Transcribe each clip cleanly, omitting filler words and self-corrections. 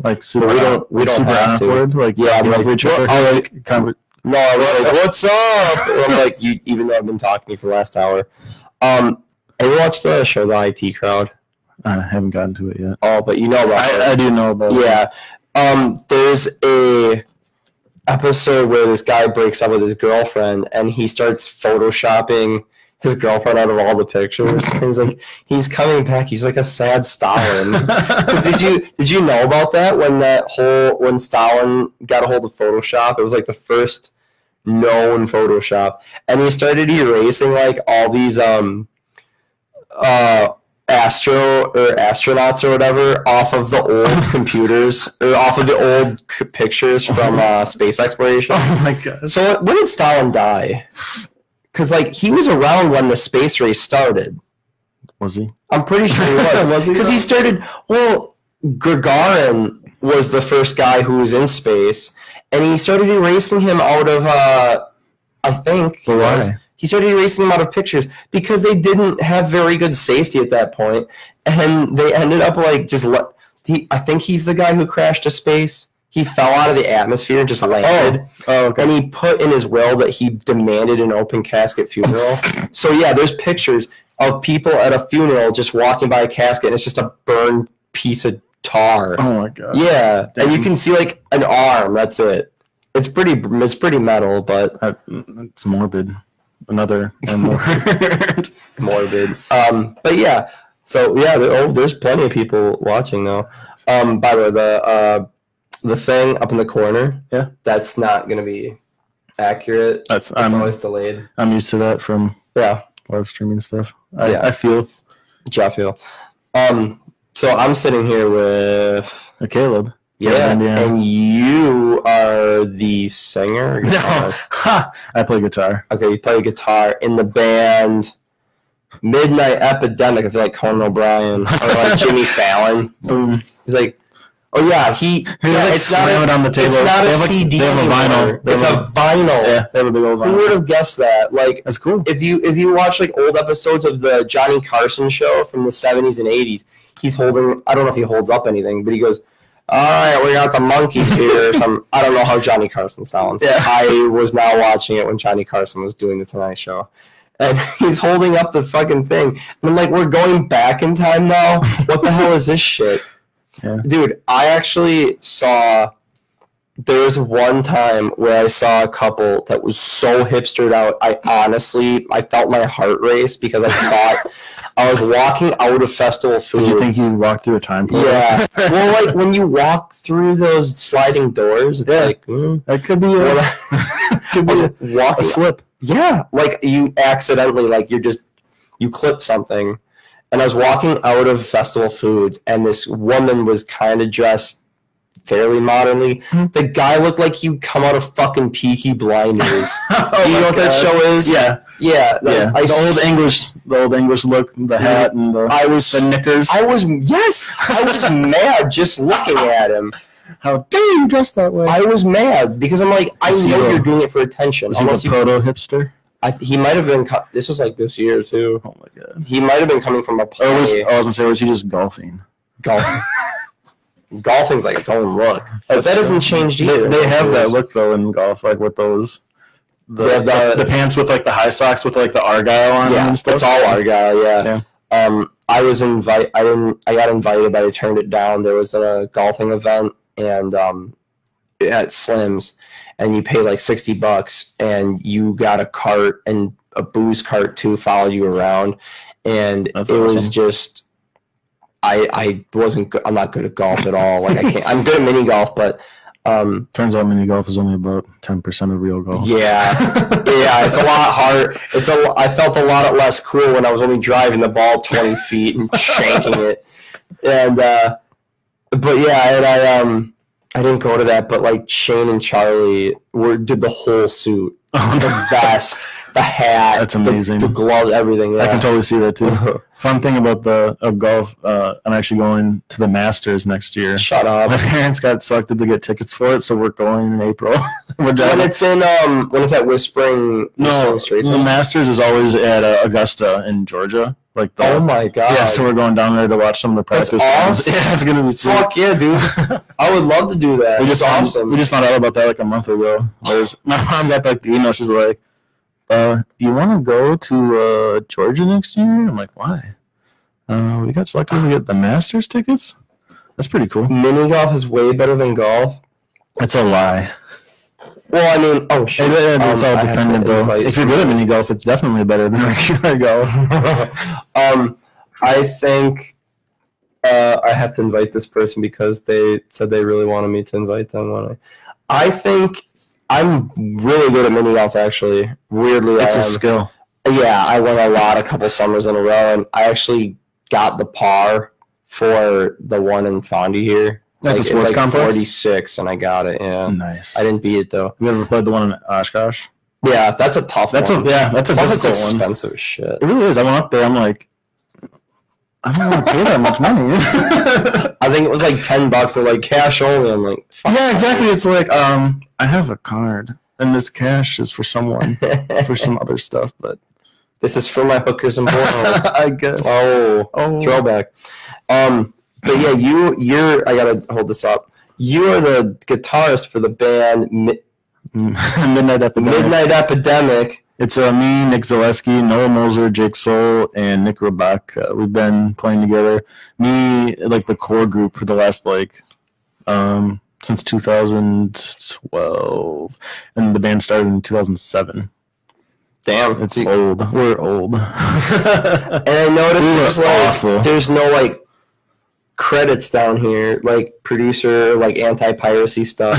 funny. Like super. We don't super have awkward. to. Like yeah, I'm like, each other. No, I'm like, what's up? And I'm like, even though I've been talking to you for the last hour. Have you watched the show The IT Crowd? I haven't gotten to it yet. Oh, but you know about it. I do know about it. Yeah. There's a episode where this guy breaks up with his girlfriend and he starts photoshopping his girlfriend out of all the pictures. And he's like, he's coming back. He's like a sad Stalin. Did you know about that when Stalin got a hold of Photoshop? It was like the first known Photoshop, and he started erasing like all these astronauts or whatever off of the old computers or off of the old pictures from space exploration. Oh my god! So when did Stalin die? Because like he was around when the space race started. Was he? I'm pretty sure he was. Was he? Because he started. Well, Gagarin was the first guy who was in space, and he started erasing him out of. I think. Why? He started erasing him out of pictures because they didn't have very good safety at that point, and they ended up like just. I think he's the guy who crashed to space. He fell out of the atmosphere and just landed. Oh, okay. And he put in his will that he demanded an open casket funeral. So yeah, there's pictures of people at a funeral just walking by a casket, and it's just a burned piece of tar. Oh my god. Yeah, Damn. and you can see like an arm. That's it. It's pretty metal, but it's morbid. Another word. Morbid. But yeah. So yeah, there's plenty of people watching though. By the way, the thing up in the corner, yeah, that's not going to be accurate. It's always delayed. I'm used to that from live streaming stuff. I feel. So I'm sitting here with Caleb. Yeah, and you are the singer or guitarist? I play guitar. Okay, you play guitar in the band Midnight Epidemic. I feel like Conan O'Brien or like Jimmy Fallon. Boom. He's like, oh yeah, it's not it on the table. It's not a CD. They have a vinyl. It's a vinyl. Yeah, they have a big old vinyl. Who would have guessed that? Like, that's cool. If you watch like old episodes of the Johnny Carson show from the 70s and 80s, he's holding. I don't know if he holds up anything, but he goes, "All right, we got the monkeys here." I don't know how Johnny Carson sounds. Yeah. I was now watching it when Johnny Carson was doing the Tonight Show. And he's holding up the fucking thing. And I'm like, we're going back in time now? What the hell is this shit? Yeah. Dude, I actually saw... There was one time where I saw a couple that was so hipstered out, I felt my heart race because I thought... I was walking out of Festival Foods. Did you think you walked through a time portal? Yeah. Well, like, when you walk through those sliding doors, it's like... That could be a slip. Yeah. Like, you accidentally, like, you clipped something. And I was walking out of Festival Foods, and this woman was kind of dressed fairly modernly. The guy looked like he'd come out of fucking Peaky Blinders. You know what that show is? Yeah. Yeah. The old English look, the hat, and the knickers. I was mad just looking at him. How dare you dress that way? I was mad because I'm like, I know you're doing it for attention. Was he a proto-hipster? He might have been. This was like this year too. Oh my god. He might have been coming from a play. Was he just golfing? Golfing. Golfing's like its own look. But that hasn't changed either. They have that look though in golf, like with those the pants with like the high socks with like the Argyle on them and stuff. It's all Argyle, yeah. I was I got invited, but I turned it down. There was a golfing event and at Slim's, and you pay like $60 and you got a cart and a booze cart to follow you around, and was just I wasn't good. I'm not good at golf at all. Like I'm good at mini golf, but turns out mini golf is only about 10% of real golf. Yeah, it's a lot harder. I felt a lot less cool when I was only driving the ball 20 feet and shanking it. And but yeah, and I didn't go to that, but like Shane and Charlie did the whole suit, the vest, the hat, that's amazing. The gloves, everything. Yeah. I can totally see that too. Fun thing about golf, I'm actually going to the Masters next year. Shut up. My parents got selected to get tickets for it, so we're going in April. When it's at Whispering. No, the Masters is always at Augusta in Georgia. Like oh my god! Yeah, so we're going down there to watch some of the practice. That's awesome. Yeah, it's gonna be sweet. Fuck yeah, dude! I would love to do that. We just found out about that like a month ago. My mom got like the email. She's like, "You want to go to Georgia next year?" I'm like, "Why?" We got selected to get the Masters tickets. That's pretty cool. Mini golf is way better than golf. It's a lie. Well, I mean, oh shit. It's all dependent though. If you're good at mini golf, it's definitely better than regular golf. I think I have to invite this person because they said they really wanted me to invite them. I think I'm really good at mini golf, actually. Weirdly, it's a skill. Yeah, I won a couple summers in a row, and I actually got the par for the one in Fondy here. At the sports complex? 46, and I got it, yeah. Nice. I didn't beat it, though. You ever played the one in Oshkosh? Yeah, that's a tough one. That's a difficult one. Expensive as shit. It really is. I went up there, I'm like, I don't want to pay that much money. I think it was like $10. They're like, cash only. I'm like, fuck. Yeah, exactly. It's like, I have a card, and this cash is for someone, for some other stuff, but... This is for my hookers and boys. I guess. Oh, throwback. But yeah, you're. I gotta hold this up. You are the guitarist for the band Midnight Epidemic. Midnight Epidemic. It's me, Nick Zaleski, Noah Moser, Jake Soul, and Nick Roback. We've been playing together. Me, like the core group for the last since 2012, and the band started in 2007. Damn, it's old. We're old. And I noticed there's no credits down here, like producer, like anti-piracy stuff.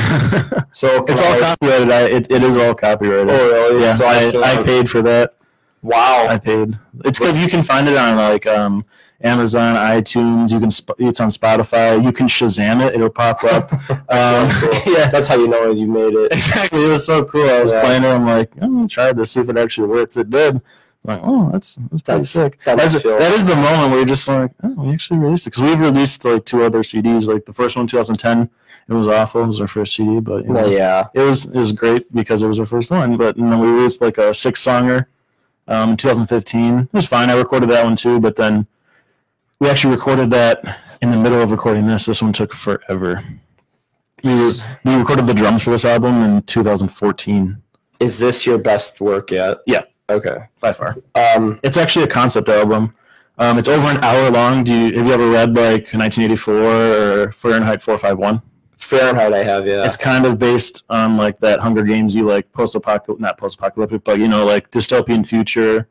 So it's all copyrighted. It is all copyrighted. Oh really? Yeah. So I paid for that. Wow. I paid. It's because you can find it on Amazon, iTunes. It's on Spotify. You can Shazam it. It'll pop up. Cool. Yeah, that's how you know you made it. Exactly. It was so cool. I was playing it. I'm like, I'm gonna try this, see if it actually works. It did. I'm like, oh, that's pretty sick. That is the moment where you're just like, oh, we actually released it, because we've released 2 other CDs. Like the first one, 2010, it was awful. It was our first CD, but it was great because it was our first one. But then we released a 6-songer in 2015. It was fine. I recorded that one too, but then we actually recorded that in the middle of recording this. This one took forever. We recorded the drums for this album in 2014. Is this your best work yet? Yeah. Okay. By far. It's actually a concept album. It's over an hour long. Have you ever read 1984 or Fahrenheit 451? Fahrenheit, I have, yeah. It's kind of based on that Hunger Games-y not post-apocalyptic, but dystopian future.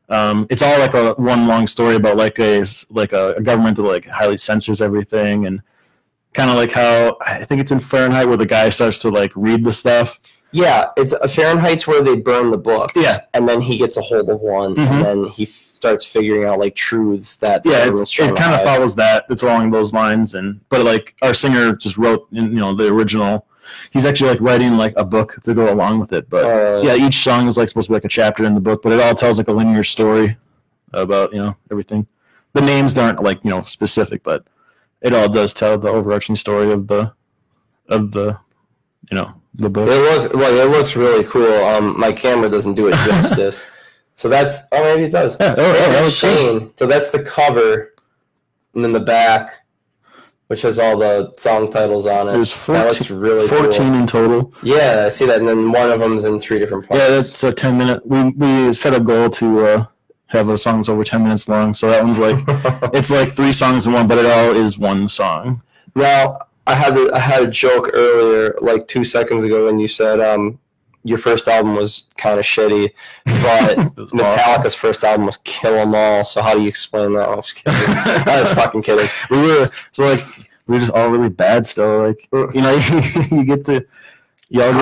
It's all one long story about a government that highly censors everything, and kind of how I think it's in Fahrenheit where the guy starts to read the stuff. Yeah, it's Fahrenheit's where they burn the books. Yeah, and then he gets a hold of one, and then he starts figuring out truths that it kind of follows that. It's along those lines, but our singer just wrote the original. He's actually writing a book to go along with it, but each song is supposed to be a chapter in the book, but it all tells a linear story about everything. The names aren't specific, but it all does tell the overarching story of the book. It looks really cool. My camera doesn't do it justice. So that's maybe it does. Yeah, that was Shane. So that's the cover, and then the back, which has all the song titles on it. There's 14 cool. in total. Yeah, I see that, and then one of them's in 3 different parts. Yeah, that's a 10-minute. We set a goal to have those songs over 10 minutes long. So that one's it's 3 songs in one, but it all is one song. Now, I had a joke earlier, 2 seconds ago, when you said your first album was kind of shitty, but Metallica's first album was Kill 'Em All. So how do you explain that? I was kidding. I was fucking kidding. We were just all really bad still. You all get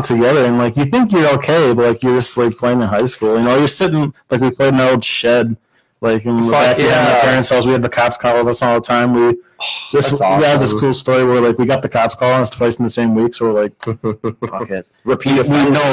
together and you think you're okay, but you're just playing in high school. You're sitting we played in an old shed. In the back of my parents' house, we had the cops call us all the time. We had this cool story where we got the cops calling us twice in the same week, so we're fuck it. Repeat it.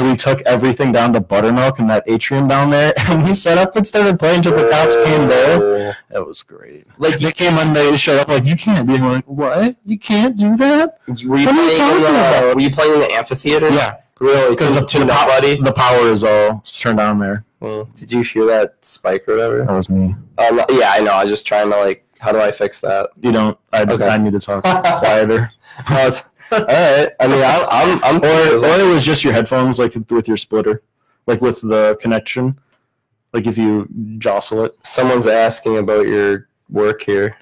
We took everything down to Buttermilk and that atrium down there, and we set up and started playing until the cops came there. That was great. They came when they showed up you can't be. We're what? You can't do that? Were you playing in the amphitheater? Yeah. Really? Because the power is all turned on there. Well, did you hear that spike or whatever? That was me. Yeah, I know. I was just trying to, like, how do I fix that? You don't. I need to talk quieter. All right. I mean, I'm or it was just your headphones, like with your splitter, like with the connection, like if you jostle it. Someone's asking about your work here.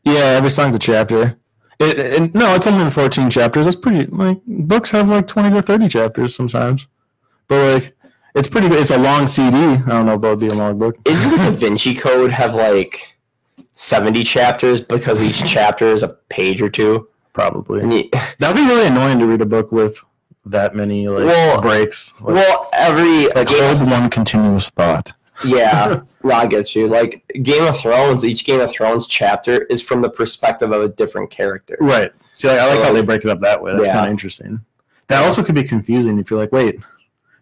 Yeah, every song's a chapter. No, it's only the 14 chapters. That's pretty. Like books have like 20 to 30 chapters sometimes, but like it's pretty good. It's a long CD. I don't know about it being a long book. Isn't the Da Vinci Code have like 70 chapters because each chapter is a page or two? Probably. That'd be really annoying to read a book with that many breaks. Every hold one continuous thought. Yeah, I get you. Like Game of Thrones, each Game of Thrones chapter is from the perspective of a different character. Right. See, I like how they break it up that way. That's kind of interesting. That also could be confusing if you're like, wait,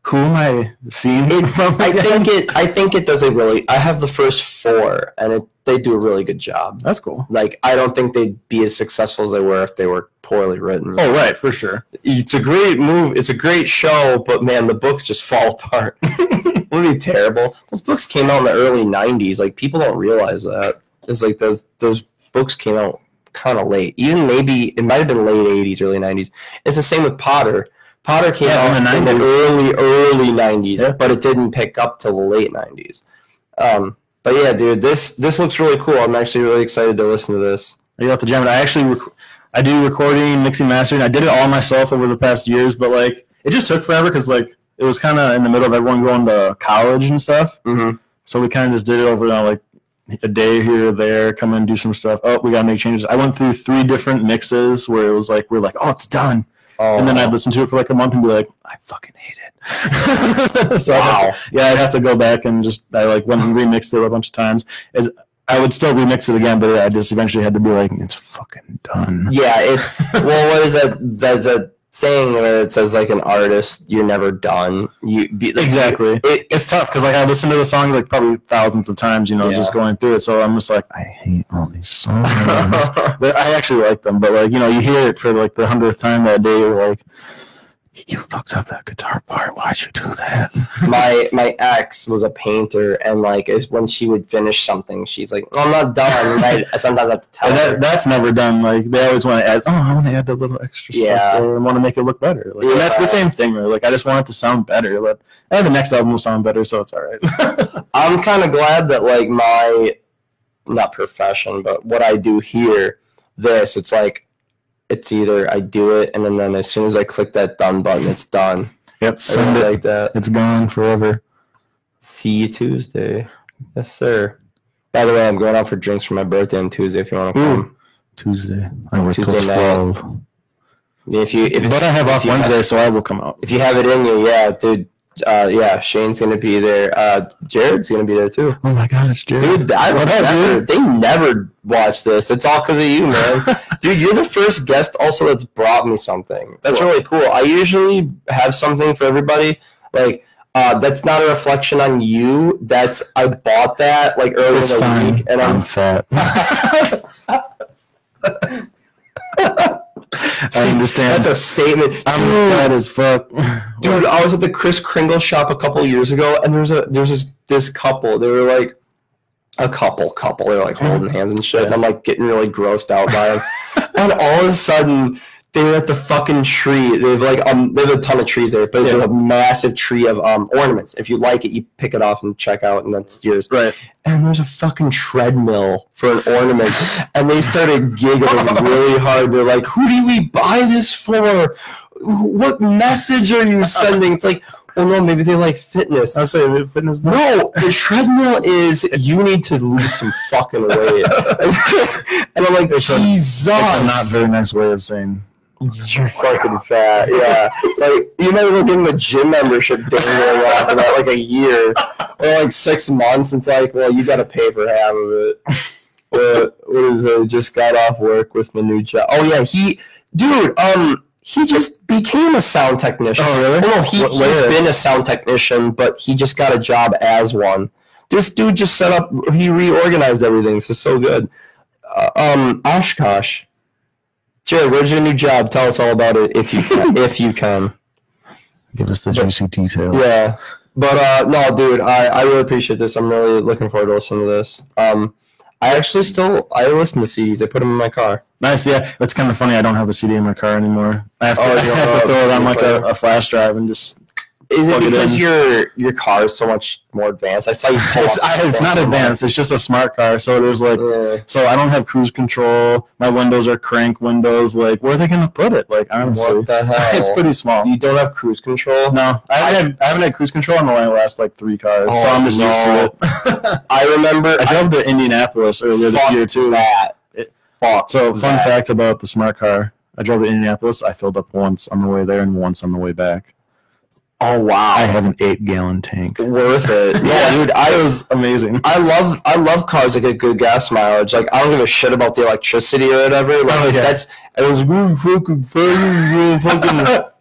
who am I seeing from? I think it does I have the first 4, and they do a really good job. That's cool. Like, I don't think they'd be as successful as they were if they were poorly written. Oh, right, for sure. It's a great move. It's a great show, but man, the books just fall apart. It would be terrible. Those books came out in the early 90s. Like, people don't realize that. It's like those books came out kind of late. Even maybe it might have been late 80s, early 90s. It's the same with Potter. Potter came out in the early 90s, but it didn't pick up till the late 90s. But yeah, dude, this looks really cool. I'm actually really excited to listen to this. You have to jam it. I do recording, mixing, mastering. I did it all myself over the past years, but like it just took forever because like it was kind of in the middle of everyone going to college and stuff. Mm-hmm. So we kind of just did it over like a day here or there, come in, do some stuff. Oh, we got to make changes. I went through 3 different mixes where it was like, we're like, oh, it's done. Oh. And then I'd listen to it for like a month and be like, I fucking hate it. So wow. I'd have to go back and I like went and remixed it a bunch of times. I would still remix it again, but I just eventually had to be like, it's fucking done. Yeah, what is that? That's a saying where it says like an artist, you're never done. Exactly. It's tough because like I listened to the songs like probably thousands of times, just going through it. So I'm just like, I hate all these songs. But I actually like them. But like, you hear it for like the 100th time that day, you're like, you fucked up that guitar part. Why'd you do that? My ex was a painter, and like when she would finish something, she's like, "Oh, I'm not done." I sometimes have to tell her. That's never done. Like they always want to add. Oh, I want to add that little extra stuff, or I want to make it look better. Like, and that's the same thing. Really. Like I just want it to sound better. But the next album will sound better, so it's all right. I'm kind of glad that like my not profession, but what I do here, it's like. It's either I do it, and then as soon as I click that done button, it's done. Yep, send it. Like that. It's gone forever. See you Tuesday. Yes, sir. By the way, I'm going out for drinks for my birthday on Tuesday if you want to come. Tuesday. I work till 12. But I have off Wednesday, so I will come out. If you have it in you, yeah, dude. Shane's going to be there. Jared's going to be there, too. Oh, my God, it's Jared. Dude, they never watch this. It's all because of you, man. Dude, you're the first guest also that's brought me something. That's really cool. I usually have something for everybody. Like, that's not a reflection on you. I bought that, like, earlier in the week. And I'm fat. I understand. That's a statement. I'm fat as fuck. Dude, I was at the Kris Kringle shop a couple years ago, and there's this couple. They were like a couple. They were like holding hands and shit. And I'm like getting really grossed out by them. And all of a sudden, they were at the fucking tree. They have like they have a ton of trees there, but it's a massive tree of ornaments. If you like it, you pick it off and check out, and that's yours. Right. And there's a fucking treadmill for an ornament, and they started giggling really hard. They're like, "Who do we buy this for? What message are you sending?" It's like, well, no, maybe they like fitness. I'll say fitness. No, the treadmill is you need to lose some fucking weight. And I'm like, Jesus. It's a not very nice way of saying. You're fucking fat, yeah. It's like you might as well give him a gym membership dangling off in like a year or like 6 months. It's like, well, you got to pay for half of it. What is it? Just got off work with my new job. Oh yeah, he just became a sound technician. Oh really? No, he's been a sound technician, but he just got a job as one. This dude just set up. He reorganized everything. This is so good. Oshkosh. Jared, where's your new job? Tell us all about it if you can. Give us the juicy details. Yeah. But no, dude, I really appreciate this. I'm really looking forward to listening to this. I listen to CDs. I put them in my car. Nice, yeah. That's kind of funny. I don't have a CD in my car anymore. I have to throw it on like a flash drive and just. Is it because your car is so much more advanced? I saw you. It's not advanced. It's just a smart car. So there's like, so I don't have cruise control. My windows are crank windows. Like, where are they gonna put it? Like, honestly, what the hell? It's pretty small. You don't have cruise control? No, I haven't had cruise control in the last like 3 cars. So I'm just used to it. I remember I drove to Indianapolis earlier this year too. So fun fact about the smart car: I drove to Indianapolis. I filled up once on the way there and once on the way back. Oh wow! I have an 8-gallon tank. Worth it. Yeah, dude. It was amazing. I love cars that get good gas mileage. Like I don't give a shit about the electricity or whatever. Like everyone's fucking.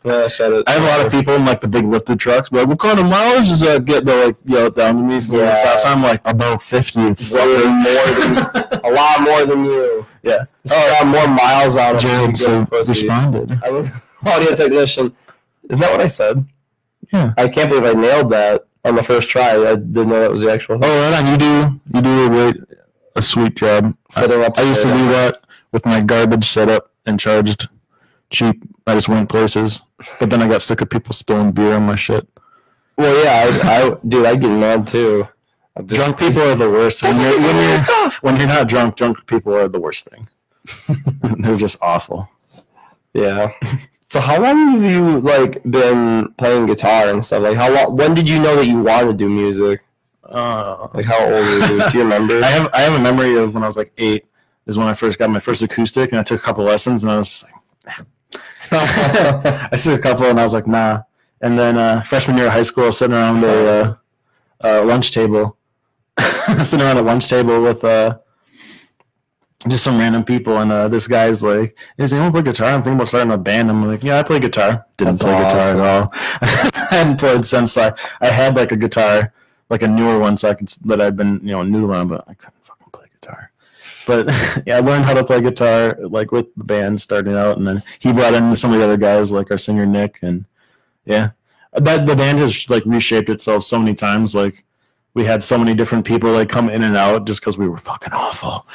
Yeah, I said it. I have a lot of people in like the big lifted trucks. But like, what kind of mileage does that get? They'll like yell it down to me from the stop sign. I'm like about 50. A lot more than you. Yeah. Got more miles on it. Jared responded. Audio technician. Isn't that what I said? Yeah. I can't believe I nailed that on the first try. I didn't know that was the actual thing. Oh, right on. You do a sweet job. I used to do that with my garbage set up and charged cheap. I just went places. But then I got sick of people spilling beer on my shit. Well, yeah, I get mad too. Drunk people are the worst. When you're not drunk people are the worst thing. They're just awful. Yeah. So how long have you been playing guitar and stuff? Like how long? When did you know that you wanted to do music? Like how old were you? Do you remember? I have a memory of when I was like 8 is when I first got my first acoustic, and I took a couple lessons, and I was just like, nah. I took a couple, and I was like, nah. And then freshman year of high school, I was sitting around a lunch table, with just some random people, and this guy's like, "Is anyone play guitar? I'm thinking about starting a band." I'm like, "Yeah, I play guitar." Didn't play guitar at all. I hadn't played since I had like a guitar, like a newer one, that I'd been noodling on, but I couldn't fucking play guitar. But yeah, I learned how to play guitar like with the band starting out, and then he brought in some of the other guys, like our singer Nick, and yeah, the band has like reshaped itself so many times, like. We had so many different people like come in and out just because we were fucking awful.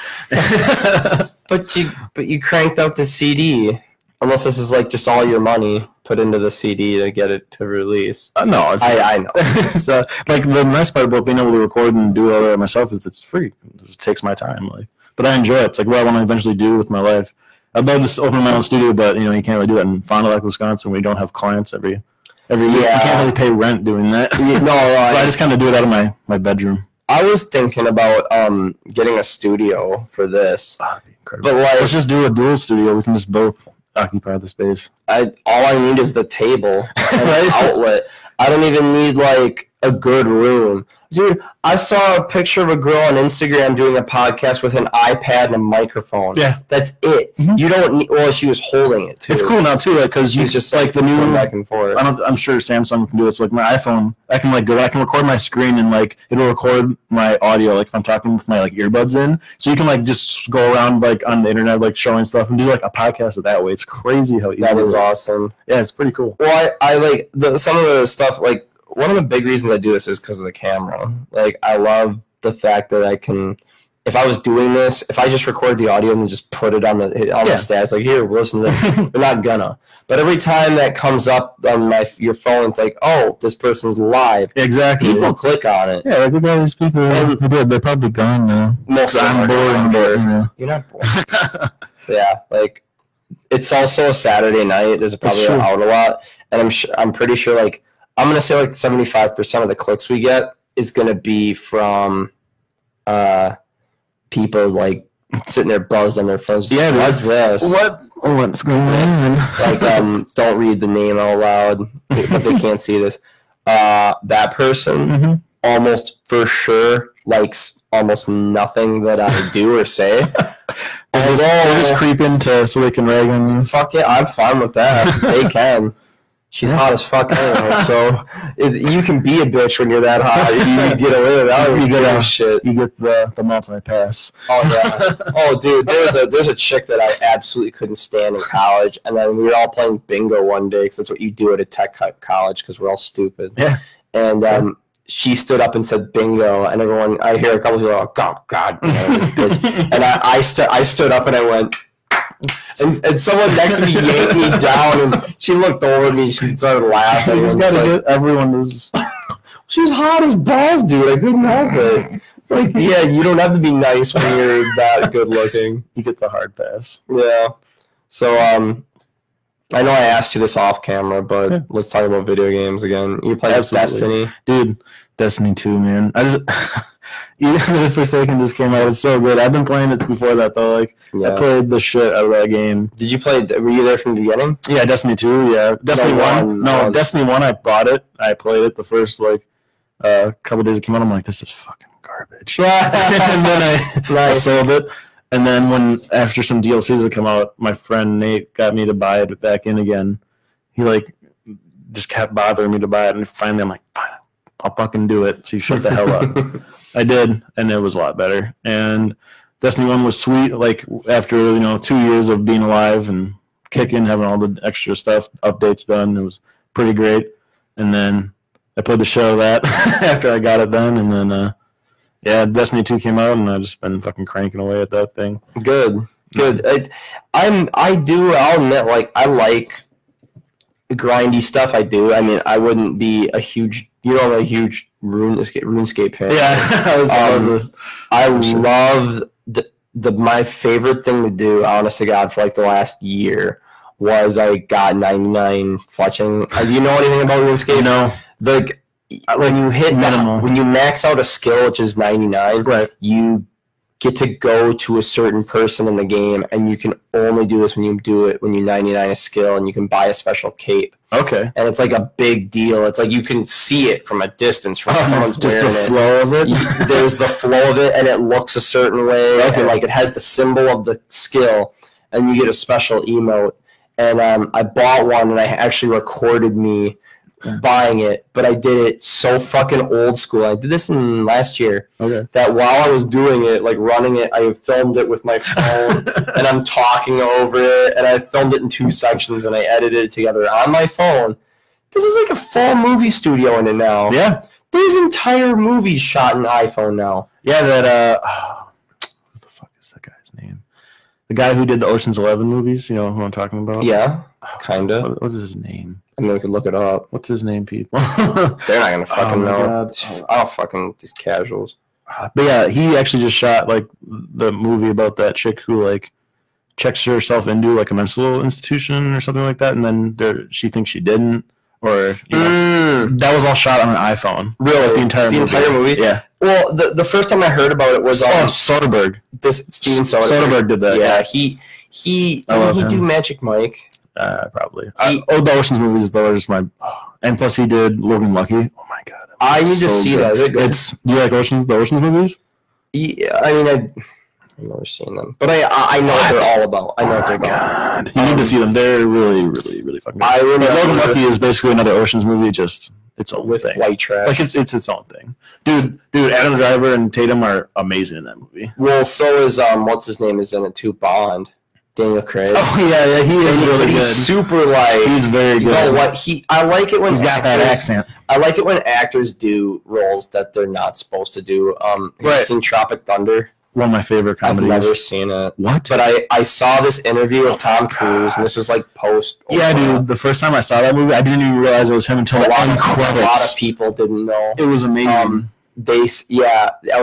But you cranked out the CD. Unless this is like just all your money put into the CD to get it to release. No, I know. So like the nice part about being able to record and do all that myself is it's free. It just takes my time. But I enjoy it. It's like what I want to eventually do with my life. I'd love to open my own studio, but you can't really do that in Fond du Lac, Wisconsin. We don't have clients every week. You can't really pay rent doing that. So I just kind of do it out of my bedroom. I was thinking about getting a studio for this. Oh, that'd be incredible. But let's just do a dual studio. We can just both occupy the space. All I need is the table and an outlet. I don't even need like a good room. Dude, I saw a picture of a girl on Instagram doing a podcast with an iPad and a microphone. Yeah. That's it. Mm-hmm. You don't need, she was holding it too. It's cool now too, because she's just like the new back and forth. I'm sure Samsung can do this. Like my iPhone, I can record my screen and like it'll record my audio, like if I'm talking with my like earbuds in. So you can like just go around like on the internet like showing stuff and do like a podcast that way. It's crazy how easy that is awesome. Yeah, it's pretty cool. Well, I like some of the stuff like. One of the big reasons I do this is because of the camera. Like, I love the fact that I can, if I was doing this, if I just record the audio and then just put it on the stats, like, here, listen to this. They're not gonna. But every time that comes up on your phone, it's like, oh, this person's live. Exactly. People click on it. Yeah, like, look at all these people. They're probably gone now. Most of them are bored. You're not bored. Yeah, like, it's also a Saturday night. There's probably out a lot. And I'm pretty sure, like, I'm going to say like 75% of the clicks we get is going to be from people like sitting there buzzed on their phones. Yeah, what's this? What's going on? Like, don't read the name out loud, but they can't see this. That person almost for sure likes almost nothing that I do or say. They just creep into so they can rag on you. Fuck it, I'm fine with that. They can. She's hot as fuck anyway, so you can be a bitch when you're that hot. You get away with that. You get shit. You get the multi-pass. Oh, yeah. Oh, dude, there's a chick that I absolutely couldn't stand in college, and then we were all playing bingo one day, because that's what you do at a tech college, because we're all stupid. Yeah. And she stood up and said bingo, and I hear a couple people go, God damn this bitch. And I stood up and I went... And someone next to me yanked me down, and she looked over at me. She started laughing. You just gotta get everyone to. She was hot as balls, dude. I couldn't help it. It's like, yeah, you don't have to be nice when you're that good looking. You get the hard pass. Yeah. So I know I asked you this off camera, but let's talk about video games again. You playing Destiny, dude? Destiny 2, man. Even if Forsaken just came out, it's so good. I've been playing it before that though. Like I played the shit out of that game. Did you play? Were you there from the beginning? Yeah, Destiny 2. Yeah, Destiny 1. No, Destiny 1. I bought it. I played it the first couple days it came out. I'm like, this is fucking garbage. And then I sold it. And then after some DLCs had come out, my friend Nate got me to buy it back in again. He just kept bothering me to buy it, and finally I'm like, fine, I'll fucking do it. So you shut the hell up. I did, and it was a lot better. And Destiny 1 was sweet. Like after 2 years of being alive and kicking, having all the extra stuff, updates done, it was pretty great. And then I played the show of that after I got it done, and then Destiny 2 came out, and I've just been fucking cranking away at that thing. Good. I'll admit, like, I like grindy stuff. I do. I mean, I wouldn't be a huge RuneScape fan. Yeah, I love my favorite thing to do, honest to God, for like the last year was I got 99 fletching. Do you know anything about RuneScape? No. When you hit minimal, when you max out a skill, which is 99, right, you get to go to a certain person in the game, and you can only do this when you 99 a skill, and you can buy a special cape. Okay. And it's like a big deal. It's like you can see it from a distance from someone's just wearing the flow of it. There's the flow of it, and it looks a certain way. Okay. And like it has the symbol of the skill, and you get a special emote. And I bought one, and I actually recorded me buying it, but I did it so fucking old school. I did this in last year. Okay. That while I was doing it, like running it, I filmed it with my phone, and I'm talking over it, and I filmed it in 2 sections, and I edited it together on my phone. This is like a full movie studio in it now. Yeah. There's entire movies shot in iPhone now. Yeah, what the fuck is that guy's name? The guy who did the Ocean's 11 movies, you know who I'm talking about? Yeah, kind of. What is his name? I mean, we could look it up. What's his name, people? They're not going to fucking know. I'll fucking just casuals. But yeah, he actually just shot like the movie about that chick who like checks herself into like a mental institution or something like that, and then she thinks she didn't, or that was all shot on an iPhone. Really, like, the entire movie. Yeah. Well, the first time I heard about it was Soderbergh. Steven Soderbergh did that. Yeah, he do Magic Mike. Probably. The Ocean's movies though are just my. And plus, he did Logan Lucky. Oh my god! I need to see that. Is it good? Do you like the Ocean's movies? Yeah, I mean, I've never seen them, but I know what they're all about. I know what they're about. God. You need to see them. They're really, really, really fucking good. Logan Lucky is basically another Ocean's movie, just its own with thing. White trash. Like it's its own thing. Dude, Adam Driver and Tatum are amazing in that movie. Well, so is what's his name is in it too, Bond. Daniel Craig. Oh yeah, he is really good. He's super like. He's very good. I like it when he's got that accent. I like it when actors do roles that they're not supposed to do. Have you seen Tropic Thunder? One of my favorite comedies. I've never seen it. What? But I saw this interview with Tom Cruise, and this was like post. Yeah, dude. The first time I saw that movie, I didn't even realize it was him until a lot of people didn't know. It was amazing. I was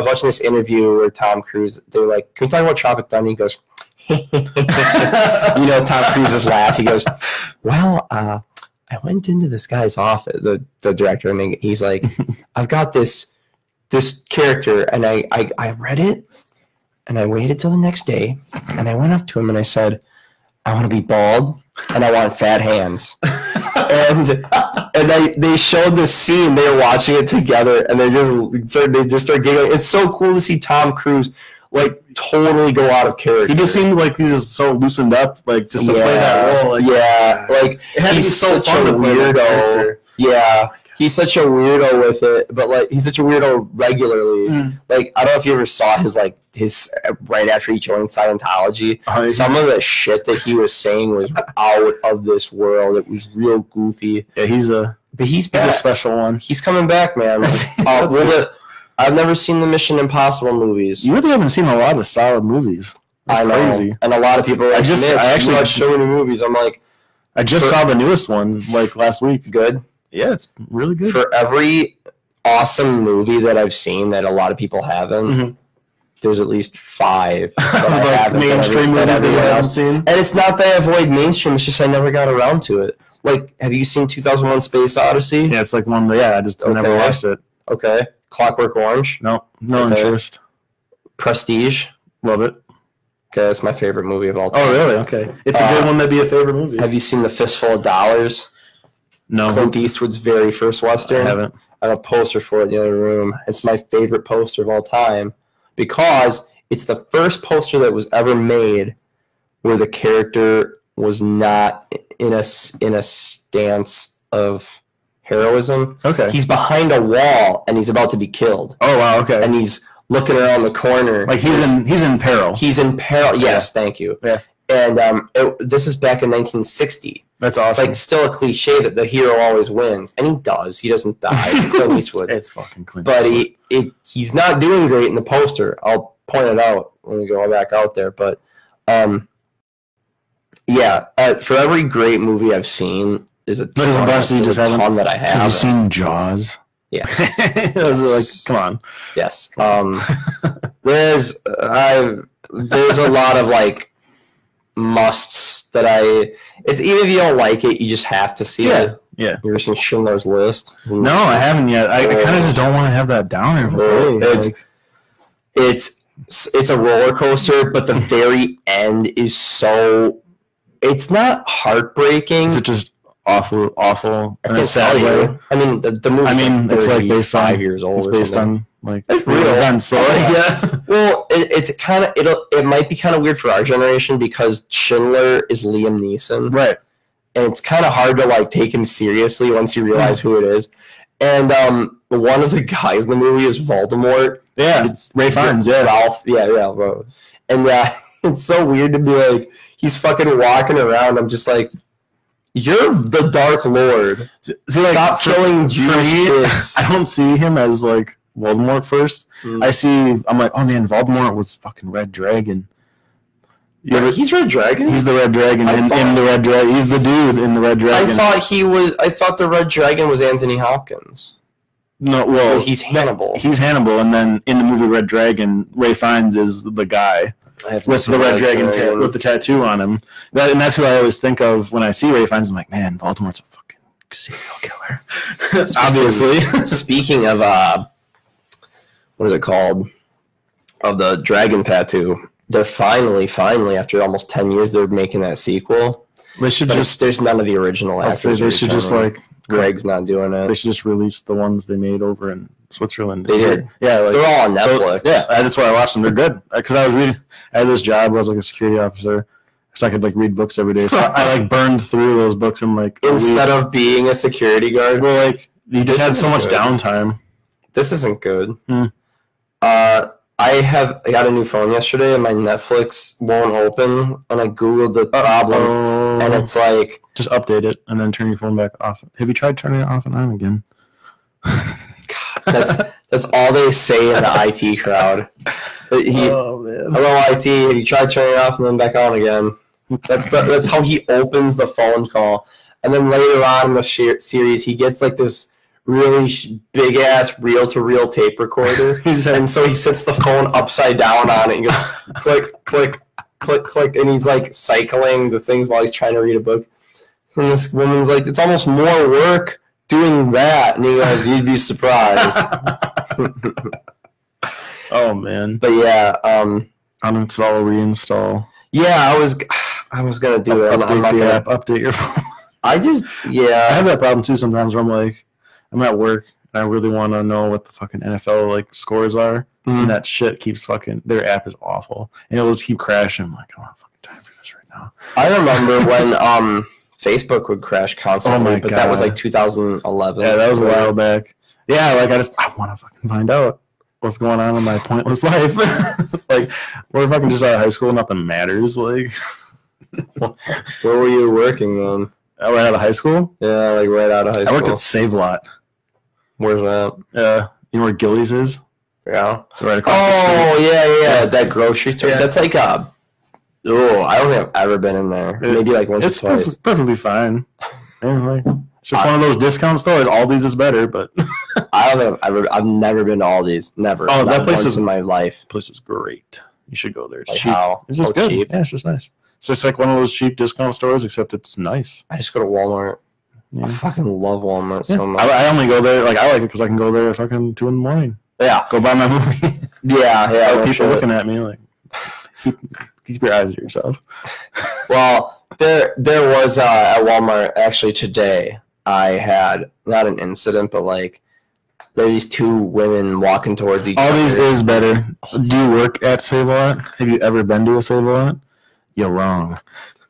watching this interview where Tom Cruise. They were like, "Can we talk about Tropic Thunder?" He goes. Tom Cruise's laugh. He goes, "Well, I went into this guy's office, the director, and he's like, I've got this character, and I read it, and I waited till the next day, and I went up to him and I said, I want to be bald, and I want fat hands." and they showed this scene. They were watching it together, and they just started giggling. It's so cool to see Tom Cruise like totally go out of character. He just seemed like he's just so loosened up, like just to play that role. Like, Like, he's such a weirdo. Yeah. He's such a weirdo with it, but like he's such a weirdo regularly. Like I don't know if you ever saw his right after he joined Scientology. Some of the shit that he was saying was out of this world. It was real goofy. Yeah, he's a special one. He's coming back, man. I've never seen the Mission Impossible movies. You really haven't seen a lot of solid movies. That's crazy. And a lot of people are like, I actually watched so many movies. I'm like, I just saw the newest one like last week. Good. Yeah, it's really good. For every awesome movie that I've seen that a lot of people haven't, there's at least 5 that mainstream movies that you haven't seen. And it's not that I avoid mainstream; it's just I never got around to it. Like, have you seen 2001: Space Odyssey? Yeah, it's like one. Yeah, I never watched it. Okay. Clockwork Orange? No interest. Prestige? Love it. Okay, that's my favorite movie of all time. Oh, really? Okay. It's a good one that'd be a favorite movie. Have you seen The Fistful of Dollars? No. Clint Eastwood's very first Western? I haven't. I have a poster for it in the other room. It's my favorite poster of all time because it's the first poster that was ever made where the character was not in a stance of heroism. Okay. He's behind a wall and he's about to be killed. Oh, wow, okay. And he's looking around the corner. Like he's in peril. He's in peril. Yes, thank you. Yeah. And this is back in 1960. That's awesome. It's like still a cliche that the hero always wins, and he does. He doesn't die. Clint Eastwood. It's fucking Clint Eastwood. But he's not doing great in the poster. I'll point it out when we go back out there. But for every great movie I've seen, there's a ton that I have. Have you seen Jaws? Yeah. I was like, come on. Yes. There's a lot of like musts that it's even if you don't like it, you just have to see it. Yeah. You ever seen Schindler's List? No, I haven't yet. I kind of just don't want to have that downer. It's a roller coaster, but the very end is so. It's not heartbreaking. Is it just awful? I can tell you. I mean, the movie. I mean, it's like based on 5 years old. It's based on like it's real events. So well, it's kind of it might be kind of weird for our generation because Schindler is Liam Neeson, right? And it's kind of hard to like take him seriously once you realize who it is. And one of the guys in the movie is Voldemort. Yeah, it's Ray Fiennes. Yeah, Ralph. Yeah, bro. And it's so weird to be like he's fucking walking around. I'm just like. You're the Dark Lord. See, like, stop killing Jewish kids. I don't see him as like Voldemort first. I'm like, oh man, Voldemort was fucking Red Dragon. He's Red Dragon? He's the Red Dragon in the Red Dragon. He's the dude in the Red Dragon. I thought the Red Dragon was Anthony Hopkins. No, well, he's Hannibal. He's Hannibal, and then in the movie Red Dragon, Ray Fiennes is the guy. With the Red Dragon with the tattoo on him. And that's who I always think of when I see Ray Fiennes. I'm like, man, Voldemort's a fucking serial killer. Obviously. Speaking of, what is it called? Of the dragon tattoo. They're finally, after almost 10 years, they're making that sequel. They should there's none of the original actors. They should just like... Greg's not doing it. They should just release the ones they made over in Switzerland. They did. Yeah, like, they're all on Netflix. So, yeah, that's why I watched them. They're good. Because I had this job where I was like a security officer, so I could like read books every day. So I like burned through those books in like instead of being a security guard. Well, like you just had so much downtime. This isn't good. I got a new phone yesterday, and my Netflix won't open. And I googled the problem, and it's like just update it and then turn your phone back off. Have you tried turning it off and on again? God, that's all they say in the IT crowd. Oh man! Hello, IT. Have you tried turning it off and then back on again? That's how he opens the phone call, and then later on in the series, he gets like this really big ass reel-to-reel tape recorder, and so he sits the phone upside down on it and goes click, click, click, click, and he's like cycling the things while he's trying to read a book. And this woman's like, "It's almost more work doing that," and he goes, "You'd be surprised." Oh man! But yeah, uninstall, reinstall. Yeah, I was gonna do it. Update the app. Update your phone. I have that problem too sometimes where I'm like, I'm at work and I really want to know what the fucking NFL like scores are, and that shit keeps fucking. Their app is awful, and it'll just keep crashing. I'm like, I don't have fucking time for this right now. I remember when Facebook would crash constantly, but that was like 2011. Yeah, that was a while back. Yeah, like I want to fucking find out what's going on in my pointless life. Like, we're fucking just out of high school, nothing matters. Like, where were you working then? Right out of high school? Yeah, like right out of high school. I worked at Save Lot. Where's that? You know where Gillies is? Yeah. So right across the street. Oh, yeah. That grocery store. Yeah. That's like I don't think I've ever been in there. Maybe like once or twice. It's perfectly fine. Yeah, like, it's just one of those discount stores. Aldi's is better, but I don't think I've never been to Aldi's. Never. Oh, that place is in my life. Place is great. You should go there. It's like cheap. How? It's just good. Cheap? Yeah, it's just nice. It's just like one of those cheap discount stores, except it's nice. I just go to Walmart. Yeah. I fucking love Walmart so much. I only go there, like, I like it because I can go there at fucking 2 a.m. Yeah. Go buy my movie. Yeah. People looking at me like, keep your eyes to yourself. Well, there was at Walmart actually today. I had not an incident, but like there are these two women walking towards each other. Aldi's is better. Do you work at Save A Lot? Have you ever been to a Save A Lot? You're wrong.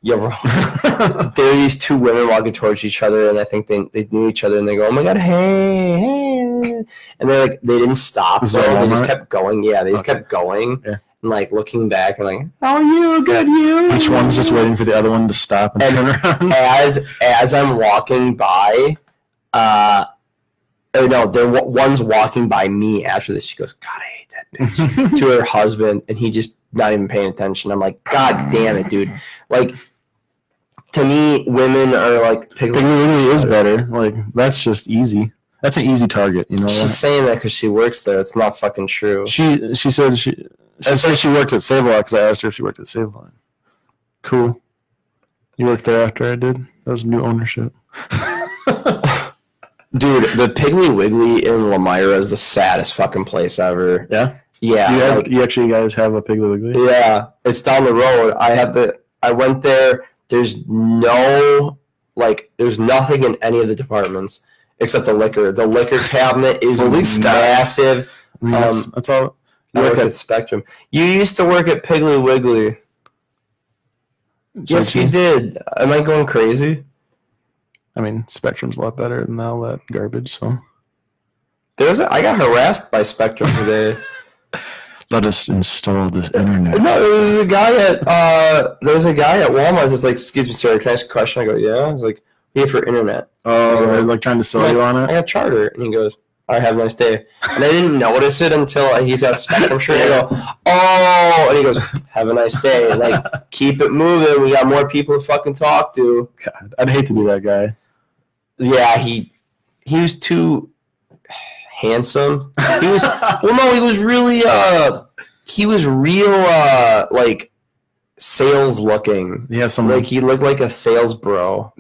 There are these two women walking towards each other, and I think they knew each other, and they go, "Oh my god, hey!" And they didn't stop, so they just kept going. Yeah, they just kept going. Yeah. And like looking back and like, how are you? Good, you? Each one's just waiting for the other one to stop and turn around. As I'm walking by, one's walking by me after this. She goes, God, I hate that bitch. To her husband, and he just not even paying attention. I'm like, God damn it, dude. Like, to me, women are like Piggly Wiggly is better. Like, that's just easy. That's an easy target, you know. She's saying that because she works there. It's not fucking true. She said she worked at Save A Lot because I asked her if she worked at Save A Lot. Cool. You worked there after I did? That was new ownership. Dude, the Piggly Wiggly in Lamira is the saddest fucking place ever. Yeah? Yeah. You actually guys have a Piggly Wiggly? Yeah. It's down the road. I went there. There's nothing in any of the departments except the liquor. The liquor cabinet is massive. I mean, that's all. I work at Spectrum. You used to work at Piggly Wiggly. Yes, you did. Am I going crazy? I mean, Spectrum's a lot better than all that garbage. So I got harassed by Spectrum today. Let us install this internet. No, there's a guy at Walmart that's like, excuse me, sir, can I ask a question? I go, yeah. I was like, here for internet. Oh, they're like trying to sell you on it? I got Charter. And he goes, all right, have a nice day. And I didn't notice it until he's got a Spectrum shirt. And I go, oh, and he goes, have a nice day. Like, keep it moving. We got more people to fucking talk to. God, I'd hate to be that guy. Yeah, he was too handsome. He was real like sales looking. He has some like he looked like a sales bro.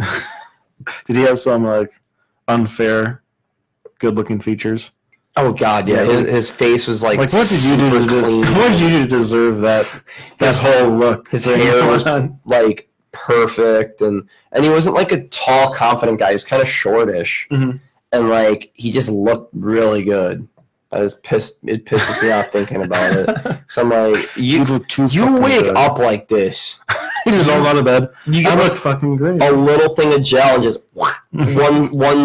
Did he have some like unfair good looking features? Oh god, yeah. His face was like what did you do clean. What did you do to deserve that whole look? His hair was like perfect, and he wasn't like a tall, confident guy. He was kind of shortish. Mm-hmm. And like he just looked really good. I was pissed. It pisses me off thinking about it. So I'm like, you wake good. Up like this. He just rolls out of bed. You get look fucking great. A little thing of gel and just one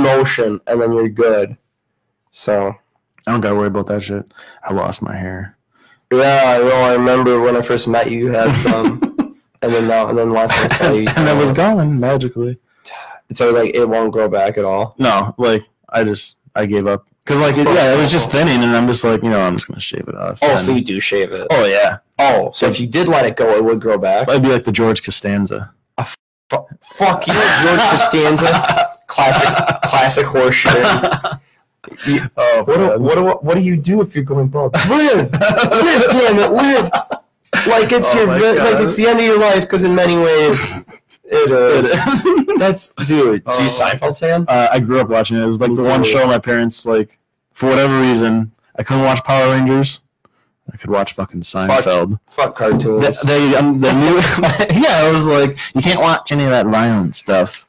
motion, and then you're good. So I don't gotta worry about that shit. I lost my hair. Yeah, I remember when I first met you, you had some, and then last time I saw you, and it was gone magically. So like it won't grow back at all. No, like I gave up because like it was just thinning, and I'm just like I'm just gonna shave it off. Oh, so you do shave it? Oh yeah. Oh, so if you did let it go, it would grow back. I'd be like the George Costanza. Fuck you, George Costanza, classic horse shit. What do you do if you're going bald? Live, damn it, live. Like it's it's the end of your life because in many ways. It is. That's dude. So you Seinfeld fan? I grew up watching it. It was like the one show my parents like for whatever reason I couldn't watch Power Rangers. I could watch fucking Seinfeld. Fuck cartoons. They knew. Yeah, I was like, you can't watch any of that violent stuff.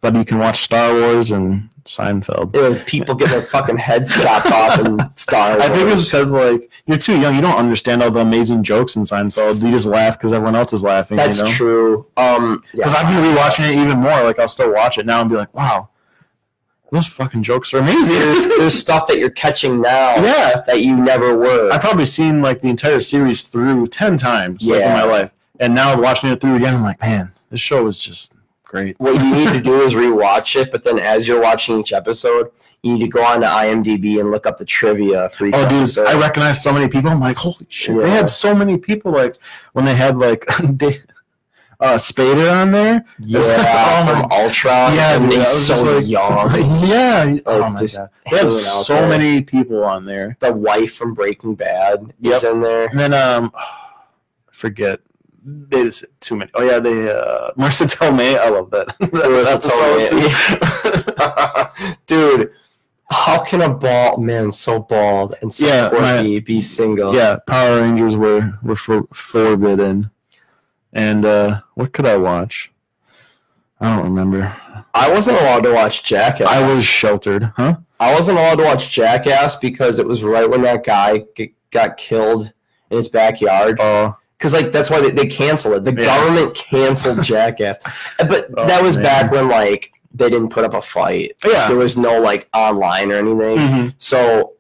but you can watch Star Wars and Seinfeld. It was people getting their fucking heads chopped off in Star Wars. I think it's because like you're too young. You don't understand all the amazing jokes in Seinfeld. You just laugh because everyone else is laughing. That's true. Because I've been rewatching it even more. Like I'll still watch it now and be like, wow, those fucking jokes are amazing. There's stuff that you're catching now that you never were. I've probably seen like the entire series through 10 times in my life. And now watching it through again, I'm like, man, this show is just great. What you need to do is rewatch it, but then as you're watching each episode, you need to go on to IMDb and look up the trivia for each episode. Dude, I recognize so many people. I'm like, holy shit. Yeah. They had so many people, like, when they had, like, Spader on there. Yeah, from Ultron. Yeah, and he's so young. Yeah. Oh, my God. They have so many people on there. The wife from Breaking Bad is in there. And then, I forget. They just too many. Oh yeah, Marissa Tomei. I love that. Dude, how can a bald man so bald and so quirky be single? Yeah, Power Rangers were forbidden. And what could I watch? I don't remember. I wasn't allowed to watch Jackass. I was sheltered, huh? I wasn't allowed to watch Jackass because it was right when that guy got killed in his backyard. Because, like, that's why they canceled it. The government canceled Jackass. But that was back when, like, they didn't put up a fight. Yeah. There was no, like, online or anything. Mm-hmm. So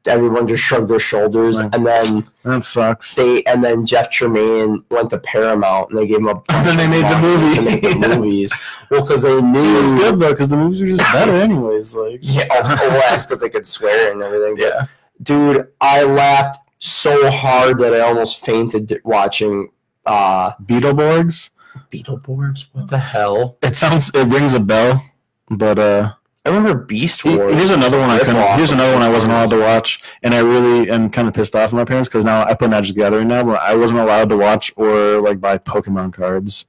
everyone just shrugged their shoulders. Right. And then... That sucks. And then Jeff Tremaine went to Paramount, and they gave him a... And then they made the movie. To make the movies. Well, because they knew... See, it's good, though, because the movies are just better anyways. Like. Yeah, that's because they could swear and everything. Yeah. But, dude, I laughed so hard that I almost fainted watching Beetleborgs. Beetleborgs? What the hell? It rings a bell, but I remember Beast Wars. Here's another one I wasn't allowed to watch, and I really am kind of pissed off at my parents because now I put Magic the Gathering now, but I wasn't allowed to watch or like buy Pokemon cards.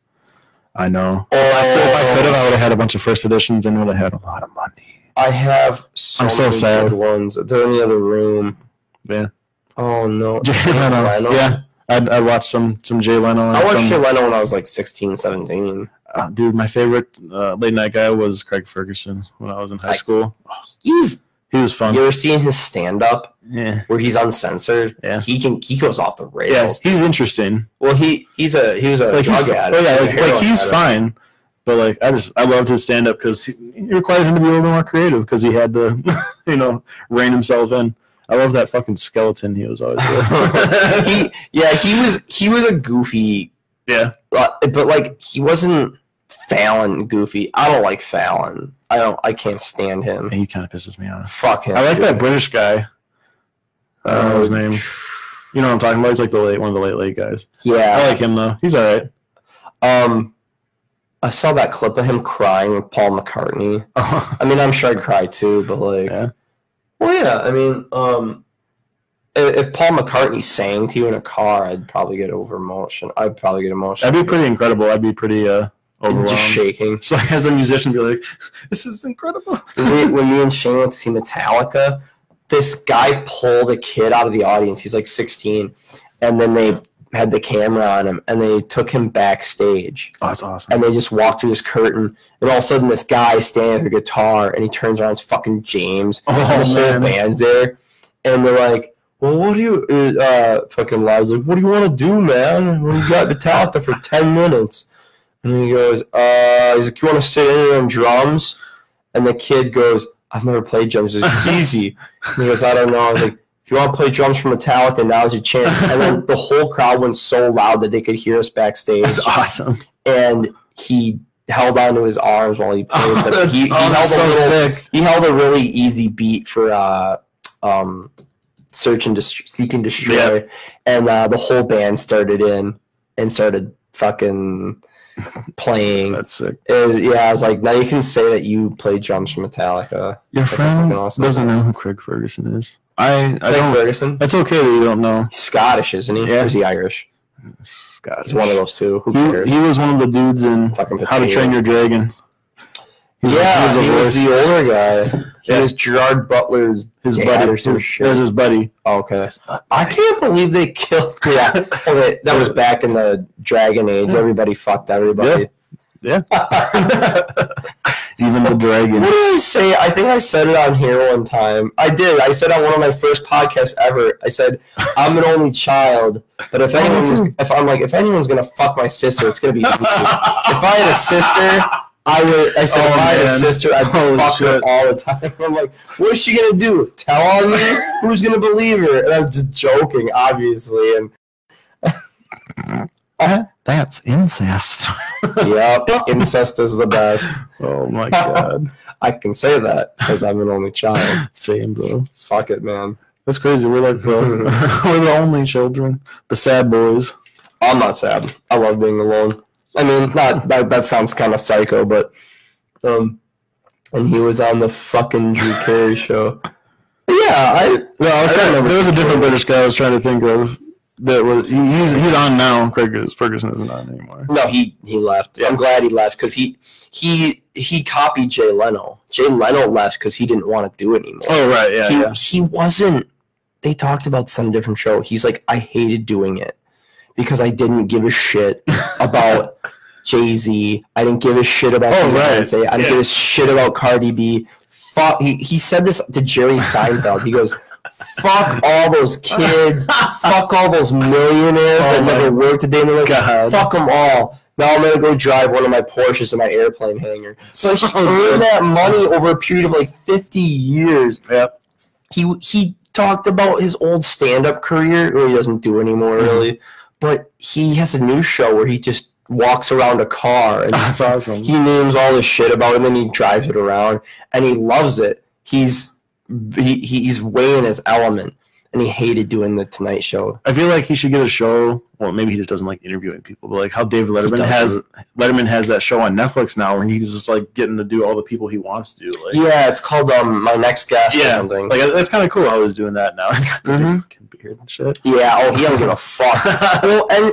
I know. If I could have, I would have had a bunch of first editions and would have had a lot of money. I have so many good ones. They're in the other room. Yeah. Oh, no. Jay Leno. Yeah. I watched some Jay Leno. I watched Jay Leno when I was like 16, 17. Dude, my favorite late night guy was Craig Ferguson when I was in high school. He was fun. You ever seen his stand-up? Yeah. Where he's uncensored? Yeah. He goes off the rails. Yeah, he's interesting. Well, he was a drug addict. Yeah, he's fine. But like I loved his stand-up because he required him to be a little bit more creative because he had to, rein himself in. I love that fucking skeleton he was always with. he was a goofy. Yeah. But like he wasn't Fallon goofy. I don't like Fallon. I can't stand him. He kind of pisses me off. Fuck him. I like that British guy. I don't know his name. You know what I'm talking about? He's like one of the late guys. Yeah. I like him though. He's alright. I saw that clip of him crying with Paul McCartney. I mean, I'm sure I'd cry too, but like well, yeah, I mean, if Paul McCartney sang to you in a car, I'd probably get emotional. That'd be pretty incredible. I'd be pretty overwhelmed. Just shaking. So as a musician, be like, this is incredible. When me and Shane went to see Metallica, this guy pulled a kid out of the audience. He's like 16. And then they had the camera on him, and they took him backstage. Oh, that's awesome. And they just walked through this curtain, and all of a sudden this guy standing with a guitar, and he turns around, it's fucking James. And the whole band's there. And they're like, well, what do you, fucking Lars, like, what do you want to do, man? We got Metallica for 10 minutes. And he goes, he's like, you want to sit in on drums? And the kid goes, I've never played drums. It's easy. And he goes, I don't know. I was like, if you want to play drums for Metallica, now's your chance. And then the whole crowd went so loud that they could hear us backstage. That's awesome. And he held onto his arms while he played. He held a really easy beat for Seek and Destroy. Yeah. And the whole band started in and started fucking playing. That's sick. I was like, now you can say that you played drums for Metallica. Your friend doesn't know who Craig Ferguson is. I don't. Ferguson? It's okay that you don't know. He's Scottish, isn't he? Yeah. Or is he Irish? Scottish. He's one of those two. Who cares? He was one of the dudes in How to Train Your Dragon. He was the older guy. He was Gerard Butler's buddy. It was his buddy. Oh, okay. I can't believe they killed. Yeah. Okay, that was back in the Dragon Age. Everybody fucked everybody. Yeah. Ivan the Dragon. What did I say? I think I said it on here one time. I did. I said on one of my first podcasts ever. I said I'm an only child, but if anyone's gonna fuck my sister, it's gonna be me. If I had a sister, I said if I had a sister, I'd fuck her all the time. I'm like, what's she gonna do? Tell on me? Who's gonna believe her? And I was just joking, obviously, and. That's incest. Yep, incest is the best. Oh my god. I can say that because I'm an only child. Same, bro. Fuck it, man. That's crazy. We're like we're the only children. The sad boys. I'm not sad. I love being alone. I mean, not that sounds kind of psycho, but and he was on the fucking Drew Carey show. Yeah, there was a different British guy I was trying to think of. That was he's on now. Craig Ferguson isn't on anymore. No, he left. Yeah. I'm glad he left because he copied Jay Leno. Jay Leno left because he didn't want to do it anymore. Oh right, yeah. He wasn't. They talked about some different show. He's like, I hated doing it because I didn't give a shit about Jay-Z. I didn't give a shit about Beyonce. I didn't give a shit about Cardi B. Fuck. He said this to Jerry Seinfeld. He goes, fuck all those kids. Fuck all those millionaires that never worked a day in their life. Fuck them all. Now I'm going to go drive one of my Porsches in my airplane hangar. So he earned that money over a period of like 50 years. Yep. He talked about his old stand-up career, or he doesn't do anymore really, but he has a new show where he just walks around a car. And that's awesome. He names all this shit about it, and then he drives it around, and he loves it. He's way in his element, and he hated doing the Tonight Show. I feel like he should get a show. Well, maybe he just doesn't like interviewing people, but like how David Letterman has that show on Netflix now, where he's just like getting to do all the people he wants to do. Like, yeah, it's called My Next Guest or something. Like that's kind of cool how he's doing that now. He's got the fucking beard and shit. Yeah. Oh, he don't give a fuck. Well, and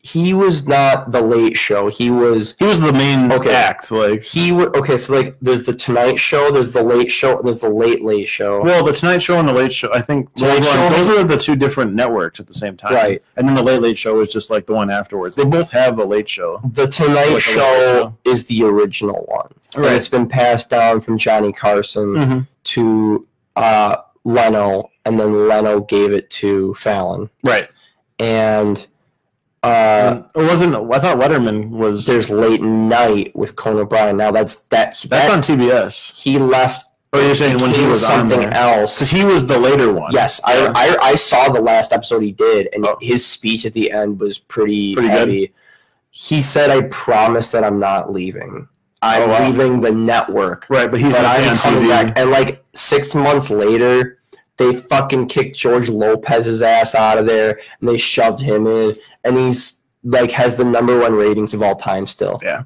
he was not the Late Show. He was the main act. Like so like there's the Tonight Show, there's the Late Show, and there's the Late Show. Well, the Tonight Show and the Late Show, I think those are the two different networks at the same time. Right. And then the Late Show is just like the one afterwards. They both have a Late Show. The Tonight Show is the original one. Right. And it's been passed down from Johnny Carson to Leno, and then Leno gave it to Fallon. Right. And it wasn't. I thought Letterman was. There's Late Night with Conan O'Brien. Now that's on TBS. He left. Oh, you're saying when he was something on else? Because he was the later one. Yes, yeah. I saw the last episode he did, and his speech at the end was pretty heavy. Good. He said, "I promise that I'm not leaving. I'm leaving the network." Right, but he's not coming back. And like 6 months later, they fucking kicked George Lopez's ass out of there, and they shoved him in, and he's like has the #1 ratings of all time still. Yeah,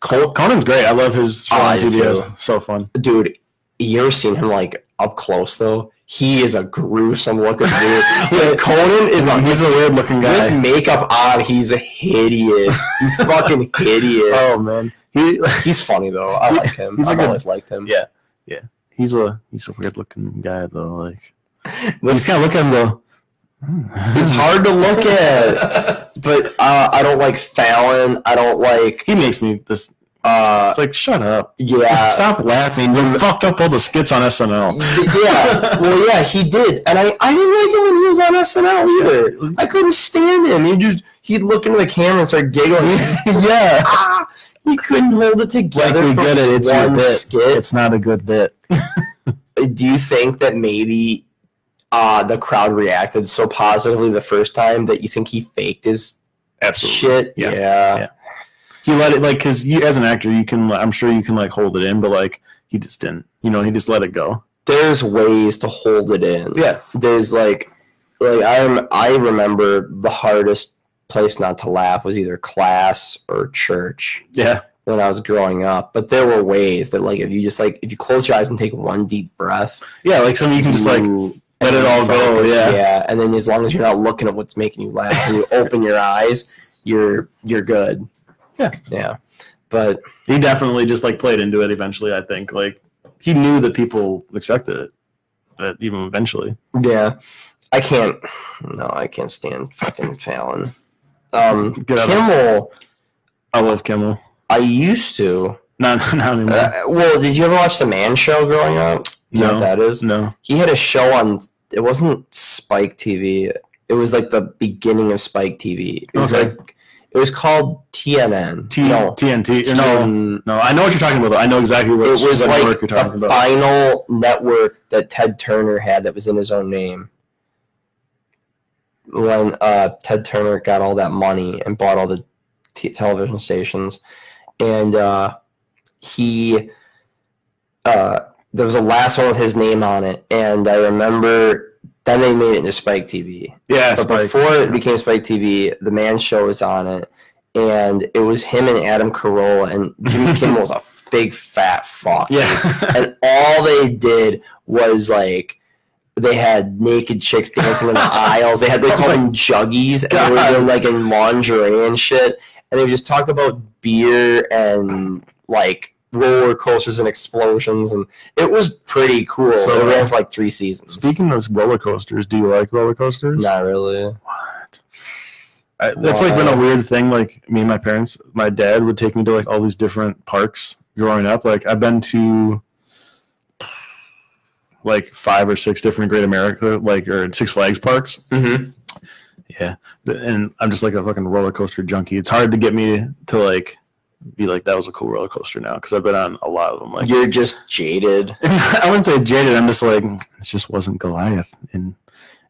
Conan's great. I love his show on TBS. So fun, dude. You ever seen him like up close though? He is a gruesome looking dude. Like, Conan he's a weird looking guy. With makeup on, he's hideous. He's fucking hideous. Oh man, he's funny though. I like him. I've always liked him. Yeah, yeah. He's a weird looking guy though. Like you just kind of look at him though. He's hard to look at, but I don't like Fallon. I don't like. He makes me this. It's like shut up. Yeah, stop laughing. You fucked up all the skits on SNL. Yeah, well, yeah, he did, and I didn't like him when he was on SNL either. I couldn't stand him. He'd look into the camera and start giggling. Yeah. He couldn't hold it together. Like we get it. It's one your bit. Skit. It's not a good bit. Do you think that maybe the crowd reacted so positively the first time that you think he faked his shit? Yeah. He let it because as an actor, you can. I'm sure you can like hold it in, but like he just didn't. He just let it go. There's ways to hold it in. Yeah. There's like I remember the hardest place not to laugh was either class or church. Yeah. When I was growing up, but there were ways that like if you close your eyes and take one deep breath. Yeah, like some you can just like let it all go. Yeah, and then as long as you're not looking at what's making you laugh, and you open your eyes, you're good. Yeah, but he definitely just like played into it eventually. I think like he knew that people expected it, but even eventually. Yeah, I can't stand fucking Fallon. Kimmel. I love Kimmel. I used to. Not anymore. Well, did you ever watch The Man Show growing up? Do you know what that is? No. He had a show on. It wasn't Spike TV. It was like the beginning of Spike TV. It was like it was called TNN. TNT. No. I know what you're talking about. Though. I know exactly what. It was what like network you're talking the about. final network that Ted Turner had that was in his own name. When Ted Turner got all that money and bought all the television stations, and he there was a last one with his name on it, and I remember then they made it into Spike TV. Yeah, but before it became Spike TV, The Man Show was on it, and it was him and Adam Carolla, and Jimmy Kimmel was a big fat fuck. Yeah, and all they did was like they had naked chicks dancing in the aisles. They called them juggies, and they were doing like in lingerie and shit, and they would just talk about beer and like roller coasters and explosions, and it was pretty cool. So it ran for like 3 seasons. Speaking of roller coasters, do you like roller coasters? Not really. What? It's like been a weird thing. Like me and my parents, my dad would take me to like all these different parks growing up. Like I've been to like 5 or 6 different Great America, like or Six Flags parks. Mm-hmm. Yeah, and I'm just like a fucking roller coaster junkie. It's hard to get me to like be like, that was a cool roller coaster now, because I've been on a lot of them. Like you're just jaded. I wouldn't say jaded. I'm just like, it just wasn't Goliath in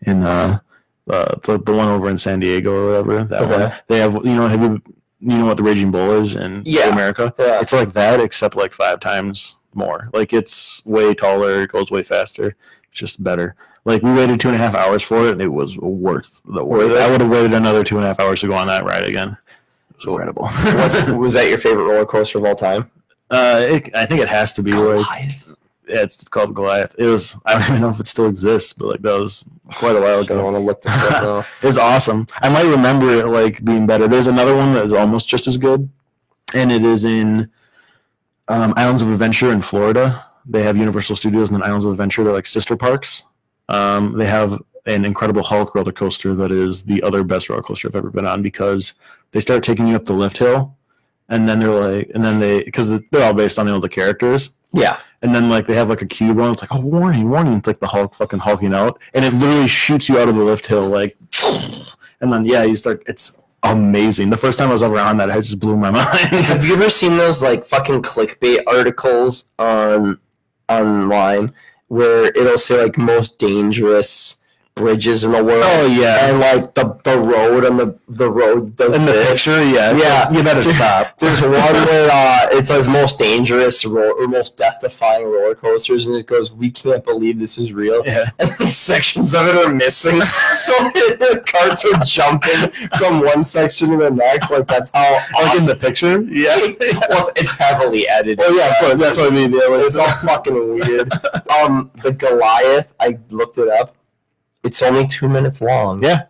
the one over in San Diego or whatever. That one. They have you know what the Raging Bull is in America? Yeah. It's like that except like 5 times more. Like it's way taller, it goes way faster. It's just better. Like we waited 2.5 hours for it, and it was worth the wait. I would have waited another 2.5 hours to go on that ride again. It was incredible. Was that your favorite roller coaster of all time? I think it has to be. Goliath. Like, yeah, it's called Goliath. It was. I don't even know if it still exists, but like that was quite a while ago. I want to look this up now. It was awesome. I might remember it like being better. There's another one that is almost just as good, and it is in Islands of Adventure in Florida. They have Universal Studios and then Islands of Adventure. They're like sister parks. They have an Incredible Hulk roller coaster that is the other best roller coaster I've ever been on, because they start taking you up the lift hill, and then because they're all based on the characters. Yeah. And then like they have like a cube on. It's like, oh, warning. It's like the Hulk fucking hulking out, and it literally shoots you out of the lift hill, like, and then you start. It's amazing. The first time I was ever on that, it just blew my mind. Have you ever seen those like fucking clickbait articles online where it'll say like most dangerous bridges in the world? Oh yeah, and like the road and the road does in the picture. Yeah, like, you better stop. There's one where it says most dangerous or most death-defying roller coasters, and it goes, "We can't believe this is real." Yeah, and these sections of it are missing, so the carts are jumping from one section to the next. Like that's how like in the picture. Yeah, well, it's heavily edited. Oh yeah, but that's what I mean. Yeah, it's all fucking weird. The Goliath, I looked it up. It's only 2 minutes long. Yeah.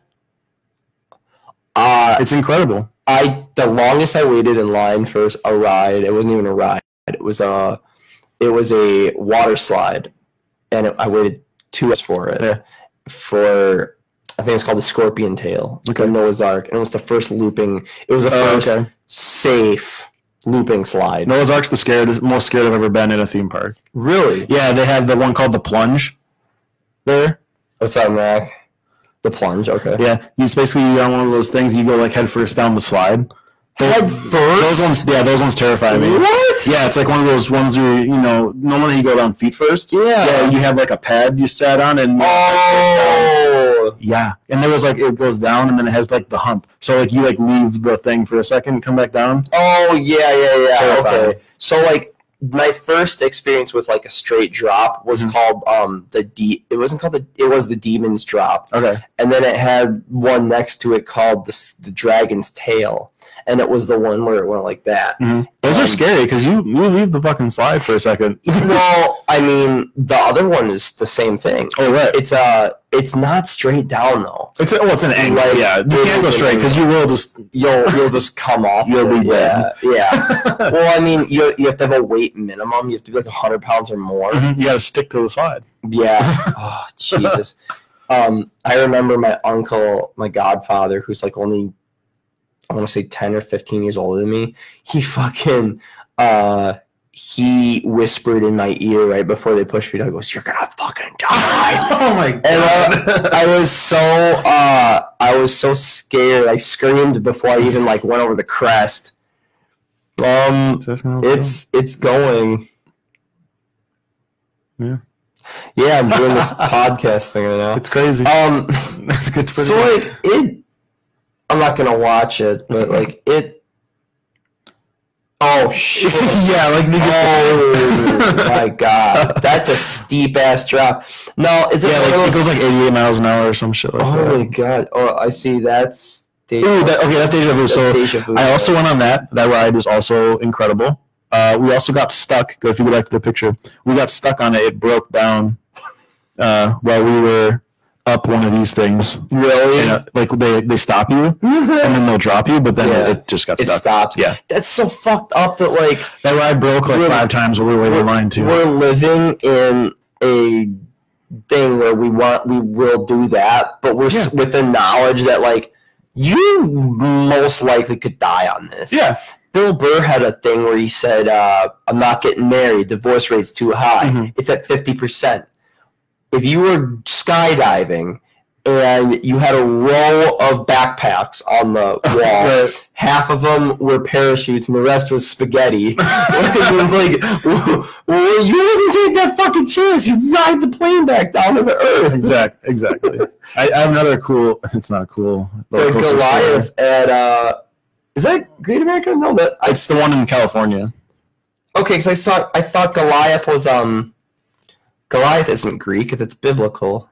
It's incredible. The longest I waited in line for a ride, it wasn't even a ride. It was a water slide, and I waited 2 hours for it. Yeah. For I think it's called the Scorpion Tail. Okay. Noah's Ark, and it was the first looping. It was the first safe looping slide. Noah's Ark's the most scared I've ever been in a theme park. Really? Yeah, they have the one called the Plunge there. What's that, Mac? The Plunge, okay. Yeah, it's basically on one of those things, you go like head first down the slide. Head first? Those ones terrify me. What? Yeah, it's like one of those ones where, normally you go down feet first. Yeah, you have like a pad you sat on and... Oh! Yeah, and there was like, it goes down and then it has like the hump. So like you like leave the thing for a second and come back down. Oh, yeah. Terrifying. Okay. So like, my first experience with like a straight drop was called it was the Demon's Drop. Okay. And then it had one next to it called the Dragon's Tail, and it was the one where it went like that. Mm-hmm. Those are scary because you leave the fucking slide for a second. Well, I mean, the other one is the same thing. Oh right. It's not straight down though. It's an angle. Like, yeah, you can't go straight because you'll just come off. You'll be dead. Yeah. Well, I mean, you have to have a weight minimum. You have to be like 100 pounds or more. Mm-hmm. You got to stick to the slide. Yeah. Oh Jesus. I remember my uncle, my godfather, who's like only, I want to say 10 or 15 years older than me. He fucking he whispered in my ear right before they pushed me down. He goes, "You're gonna fucking die!" Oh my god! And I was so scared. I screamed before I even like went over the crest. It's going. Yeah. Yeah, I'm doing this podcast thing right now. It's crazy. That's good. So like I'm not gonna watch it, but like it. Oh shit! Yeah, like oh my god, that's a steep ass drop. No, is it? Yeah, like it goes like 88 miles an hour or some shit like that. Oh my god! Oh, I see. That's that's Deja Vu. So Deja Vu, I also went on that. That ride is also incredible. We also got stuck. If you go back to the picture, we got stuck on it. It broke down while we were up one of these things. Really? And, like they stop you and then they'll drop you, but then it just got stuck. It stops. Yeah. That's so fucked up that like that ride broke like 5 times while we were waiting in line too. We're living in a thing where we will do that, but we're with the knowledge that like you most likely could die on this. Yeah. Bill Burr had a thing where he said, "I'm not getting married. Divorce rate's too high. Mm-hmm. It's at 50%. If you were skydiving and you had a row of backpacks on the wall, right. Half of them were parachutes and the rest was spaghetti. It was like, well, you didn't take that fucking chance. You ride the plane back down to the earth." Exactly. I have another cool. It's not cool. Goliath at is that Great America? No, it's the one in California. Okay, because I thought Goliath was Goliath isn't Greek; it's biblical.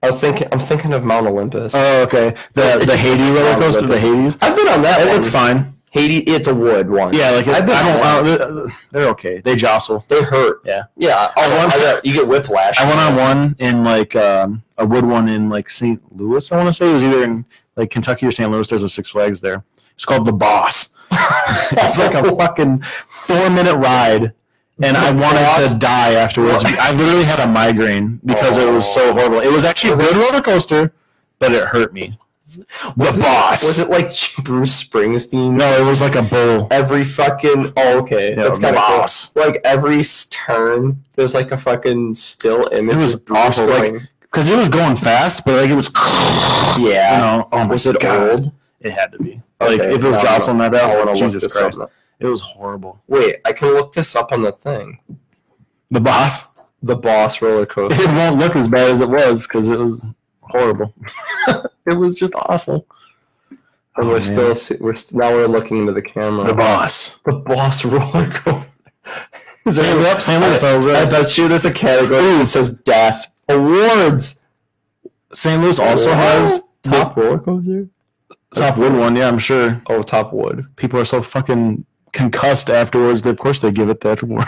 I'm thinking of Mount Olympus. Oh, okay. The Haiti roller coaster, the Hades. I've been on that. It's fine. Haiti, it's a wood one. Yeah, like they're okay. They jostle. They hurt. Yeah. You get whiplash. I went on one in like a wood one in like St. Louis. I want to say it was either in like Kentucky or St. Louis. There's a Six Flags there. It's called The Boss. It's like a fucking 4-minute ride. And I wanted to die afterwards. I literally had a migraine because it was so horrible. It was actually a good roller coaster, but it hurt me. Was it like Bruce Springsteen? No, it was like a bull. Every fucking... Oh, okay. Yeah, that's kind of boss. Cool. Like every turn, there's like a fucking still image. It was awful. Because it was going fast, but like it was... Yeah. You know, oh my was it God. old? It had to be. Like if it was jostling that out, Jesus Christ. It was horrible. Wait, I can look this up on the thing. The Boss? The Boss roller coaster. It won't look as bad as it was because it was horrible. It was just awful. And we're looking into the camera. The Boss. The Boss roller coaster. St. Louis. I bet you there's a category that says death. Awards. St. Louis also has top roller coaster? Top wood one, yeah, I'm sure. Oh, top wood. People are so fucking concussed afterwards that of course they give it that award.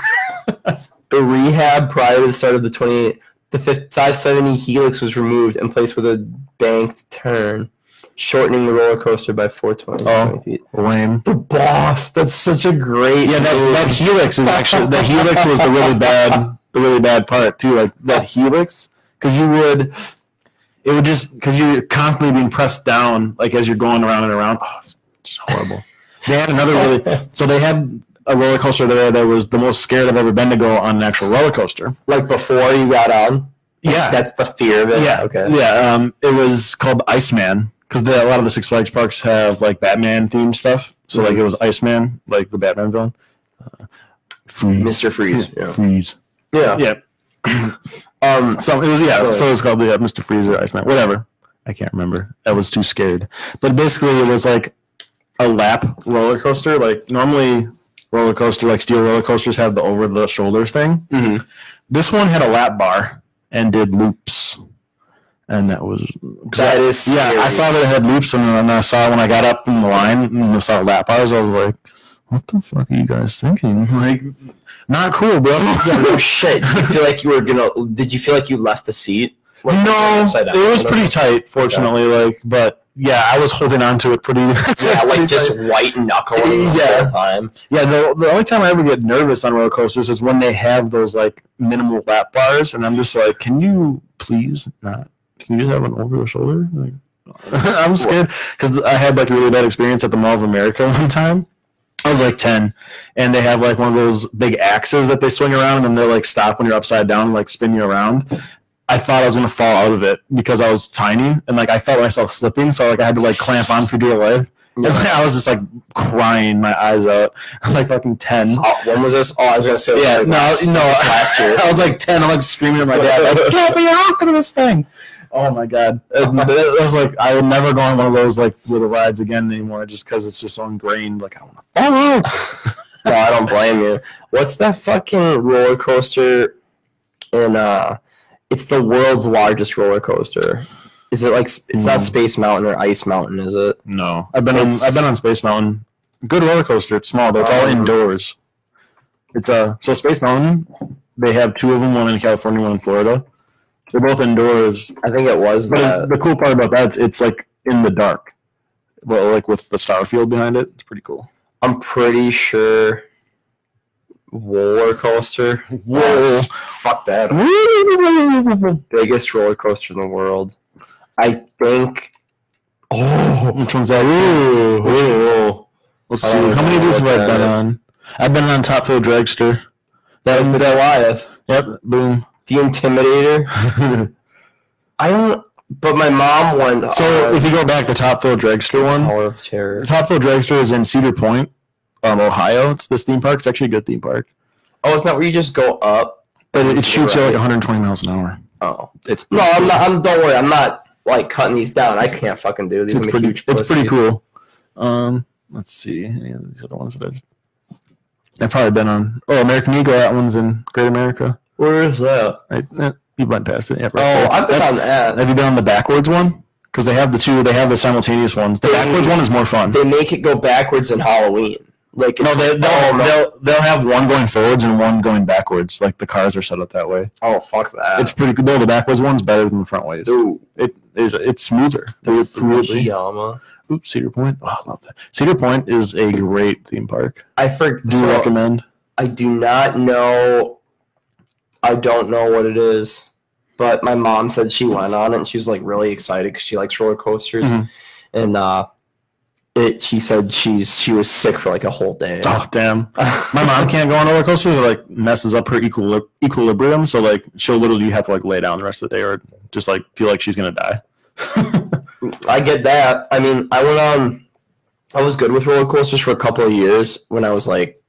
The rehab prior to the start of the 570 helix was removed and placed with a banked turn, shortening the roller coaster by 420 feet. Lame. The Boss. That's such a great. Yeah, that helix is actually the helix was the really bad part too. Like that helix, because because you're constantly being pressed down, like as you're going around and around. Oh, it's just horrible. They had they had a roller coaster there that was the most scared I've ever been to go on an actual roller coaster. Like before you got on? Yeah. That's the fear of it? Yeah. Okay. Yeah. It was called Iceman because a lot of the Six Flags parks have like Batman themed stuff. So like it was Iceman, like the Batman villain. Freeze. Mr. Freeze. Yeah. Freeze. Yeah. Yeah. So it was So it was called Mr. Freeze or Iceman, whatever. I can't remember. I was too scared. But basically, it was like a lap roller coaster. Like normally, roller coaster, like steel roller coasters, have the over the shoulders thing. Mm-hmm. This one had a lap bar and did loops, and that is scary. I saw that it had loops, and then I saw when I got up in the line and I saw lap bars, I was like, what the fuck are you guys thinking? Like, not cool, bro. Yeah, no shit. Did you feel like you left the seat? Like, no, it was pretty tight, fortunately. Okay. Like, but yeah, I was holding on to it pretty. Yeah, like just white knuckling the whole time. Yeah, the only time I ever get nervous on roller coasters is when they have those like minimal lap bars, and I'm just like, can you please not? Can you just have an over the shoulder? Like, I'm scared because I had like a really bad experience at the Mall of America one time. I was like 10, and they have like one of those big axes that they swing around, and then they like stop when you're upside down and like spin you around. I thought I was gonna fall out of it because I was tiny, and like I felt myself slipping, so like I had to like clamp on for dear life. And like, I was just like crying my eyes out. I was like fucking 10. When was this? Oh, I was gonna say. Yeah, last year. I was like 10. I'm like screaming at my dad, like, "Get me off of this thing!" Oh my god! It was like I would never go on one of those like little rides again anymore, just because it's just so ingrained. Like I don't want to fall out. No, I don't blame you. What's that fucking roller coaster? And it's the world's largest roller coaster. Is it like it's not Space Mountain or Ice Mountain? Is it? No, I've been on Space Mountain. Good roller coaster. It's small though. It's all indoors. It's so Space Mountain. They have 2 of them. One in California, one in Florida. They're both indoors. I think it was that. The cool part about that is it's like in the dark, well, like with the star field behind it. It's pretty cool. I'm pretty sure roller coaster. Whoa. Fuck that. Biggest roller coaster in the world. I think. Oh, which one's that? Ooh. Let's see. How many of these have I been on? I've been on Top Thrill Dragster. That was the Goliath. Yep. Boom. The Intimidator. I don't. But my mom went. So if you go back to Top Thrill Dragster one, Tower of Terror. Top Thrill Dragster is in Cedar Point, Ohio. It's this theme park. It's actually a good theme park. Oh, it's not where you just go up. But it shoots you like 120 miles an hour. Oh, it's no. I'm not. Don't worry. I'm not like cutting these down. I can't fucking do these. It's pretty cool. Let's see. Any of these other ones that I've probably been on. Oh, American Eagle. That one's in Great America. Where is that? Right, you went past it. Yeah, right. I've been on that. Have you been on the backwards one? Because they have the 2. They have the simultaneous ones. The backwards one is more fun. They make it go backwards in Halloween. Like no, they'll have one going forwards and one going backwards. Like the cars are set up that way. Oh fuck that! It's pretty good. No, the backwards one's better than the front ways. Ooh. It's smoother. Fujiyama. Oops, Cedar Point. Oh, I love that. Cedar Point is a great theme park. Do recommend. I do not know. I don't know what it is, but my mom said she went on it and she was like really excited because she likes roller coasters, and she said she was sick for like a whole day. Oh damn! My mom can't go on roller coasters. It like messes up her equilibrium. So like she'll literally have to like lay down the rest of the day or just like feel like she's gonna die. I get that. I mean, I went on. I was good with roller coasters for a couple of years when I was like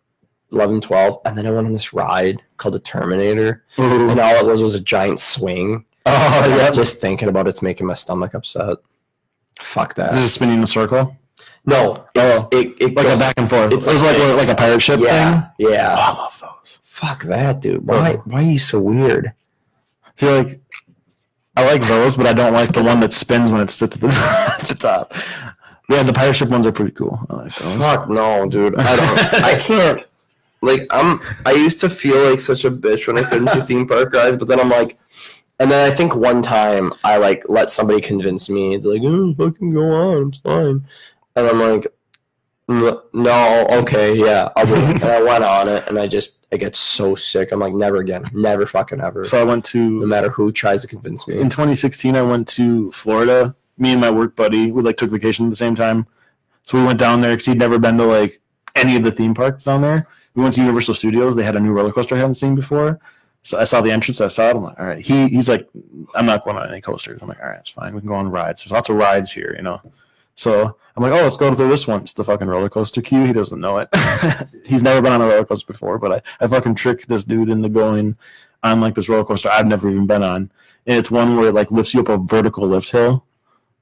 11, 12, and then I went on this ride called the Terminator, and all it was a giant swing. Oh yeah! Just thinking about it's making my stomach upset. Fuck that. Is it spinning in a circle? No, it like goes, a back and forth. It's like a pirate ship thing. Yeah. Oh, I love those. Fuck that, dude. Why are you so weird? See, like, I like those, but I don't like the one that spins when it's at the top. Yeah, the pirate ship ones are pretty cool. I like those. Fuck no, dude. I can't. Like, I used to feel like such a bitch when I couldn't do theme park rides, but then I'm like, and then I think one time I like let somebody convince me. They're like, oh, fucking go on, it's fine. And I'm like, no, okay, yeah, I'll do it. And I went on it, and I get so sick. I'm like, never again. Never fucking ever. So I went to... No matter who tries to convince me. In 2016, I went to Florida. Me and my work buddy, we, like, took vacation at the same time. So we went down there because he'd never been to, like, any of the theme parks down there. We went to Universal Studios. They had a new roller coaster I hadn't seen before. So I saw the entrance. I saw it. I'm like, all right. He's like, I'm not going on any coasters. I'm like, all right, it's fine. We can go on rides. There's lots of rides here, you know. So I'm like, oh, let's go to this one. It's the fucking roller coaster queue. He doesn't know it. He's never been on a roller coaster before, but I fucking tricked this dude into going on like this roller coaster I've never even been on. And it's one where it like lifts you up a vertical lift hill.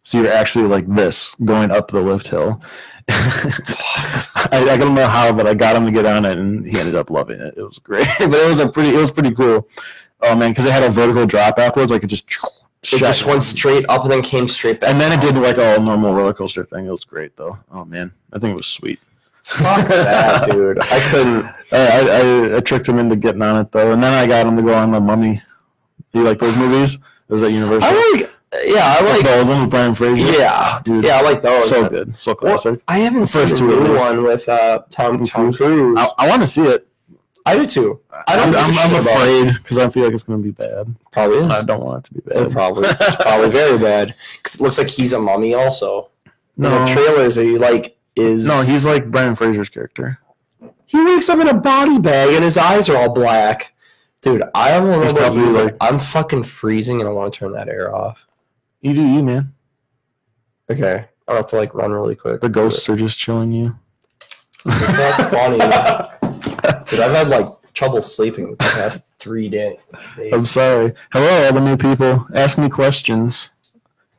So you're actually like this going up the lift hill. I don't know how, but I got him to get on it, and he ended up loving it. It was great, but it was pretty cool. Oh man, because it had a vertical drop afterwards, like it just went straight up and then came straight back. And then it did like a normal roller coaster thing. It was great though. Oh man, I think it was sweet. Fuck that, dude. I couldn't. I tricked him into getting on it though, and then I got him to go on The Mummy. Do you like those movies? Those at Universal. I like those ones with Brian Fraser. Yeah, dude. Yeah, I like those. So good, so classic. Well, I haven't seen the new one with Tom Cruise. I want to see it. I do too. I'm afraid because I feel like it's going to be bad. Probably is. I don't want it to be bad. It's probably very bad because it looks like he's a mummy also. No in the trailers, are you like is... No, he's like Brendan Fraser's character. He wakes up in a body bag and his eyes are all black. Dude, I don't know about you, like, I'm fucking freezing and I want to turn that air off. You do you, man. Okay. I'll have to, like, run really quick. The ghosts are just chilling you. That's funny. Dude, I've had, like, trouble sleeping the past 3 days. I'm sorry. Hello, all the new people. Ask me questions.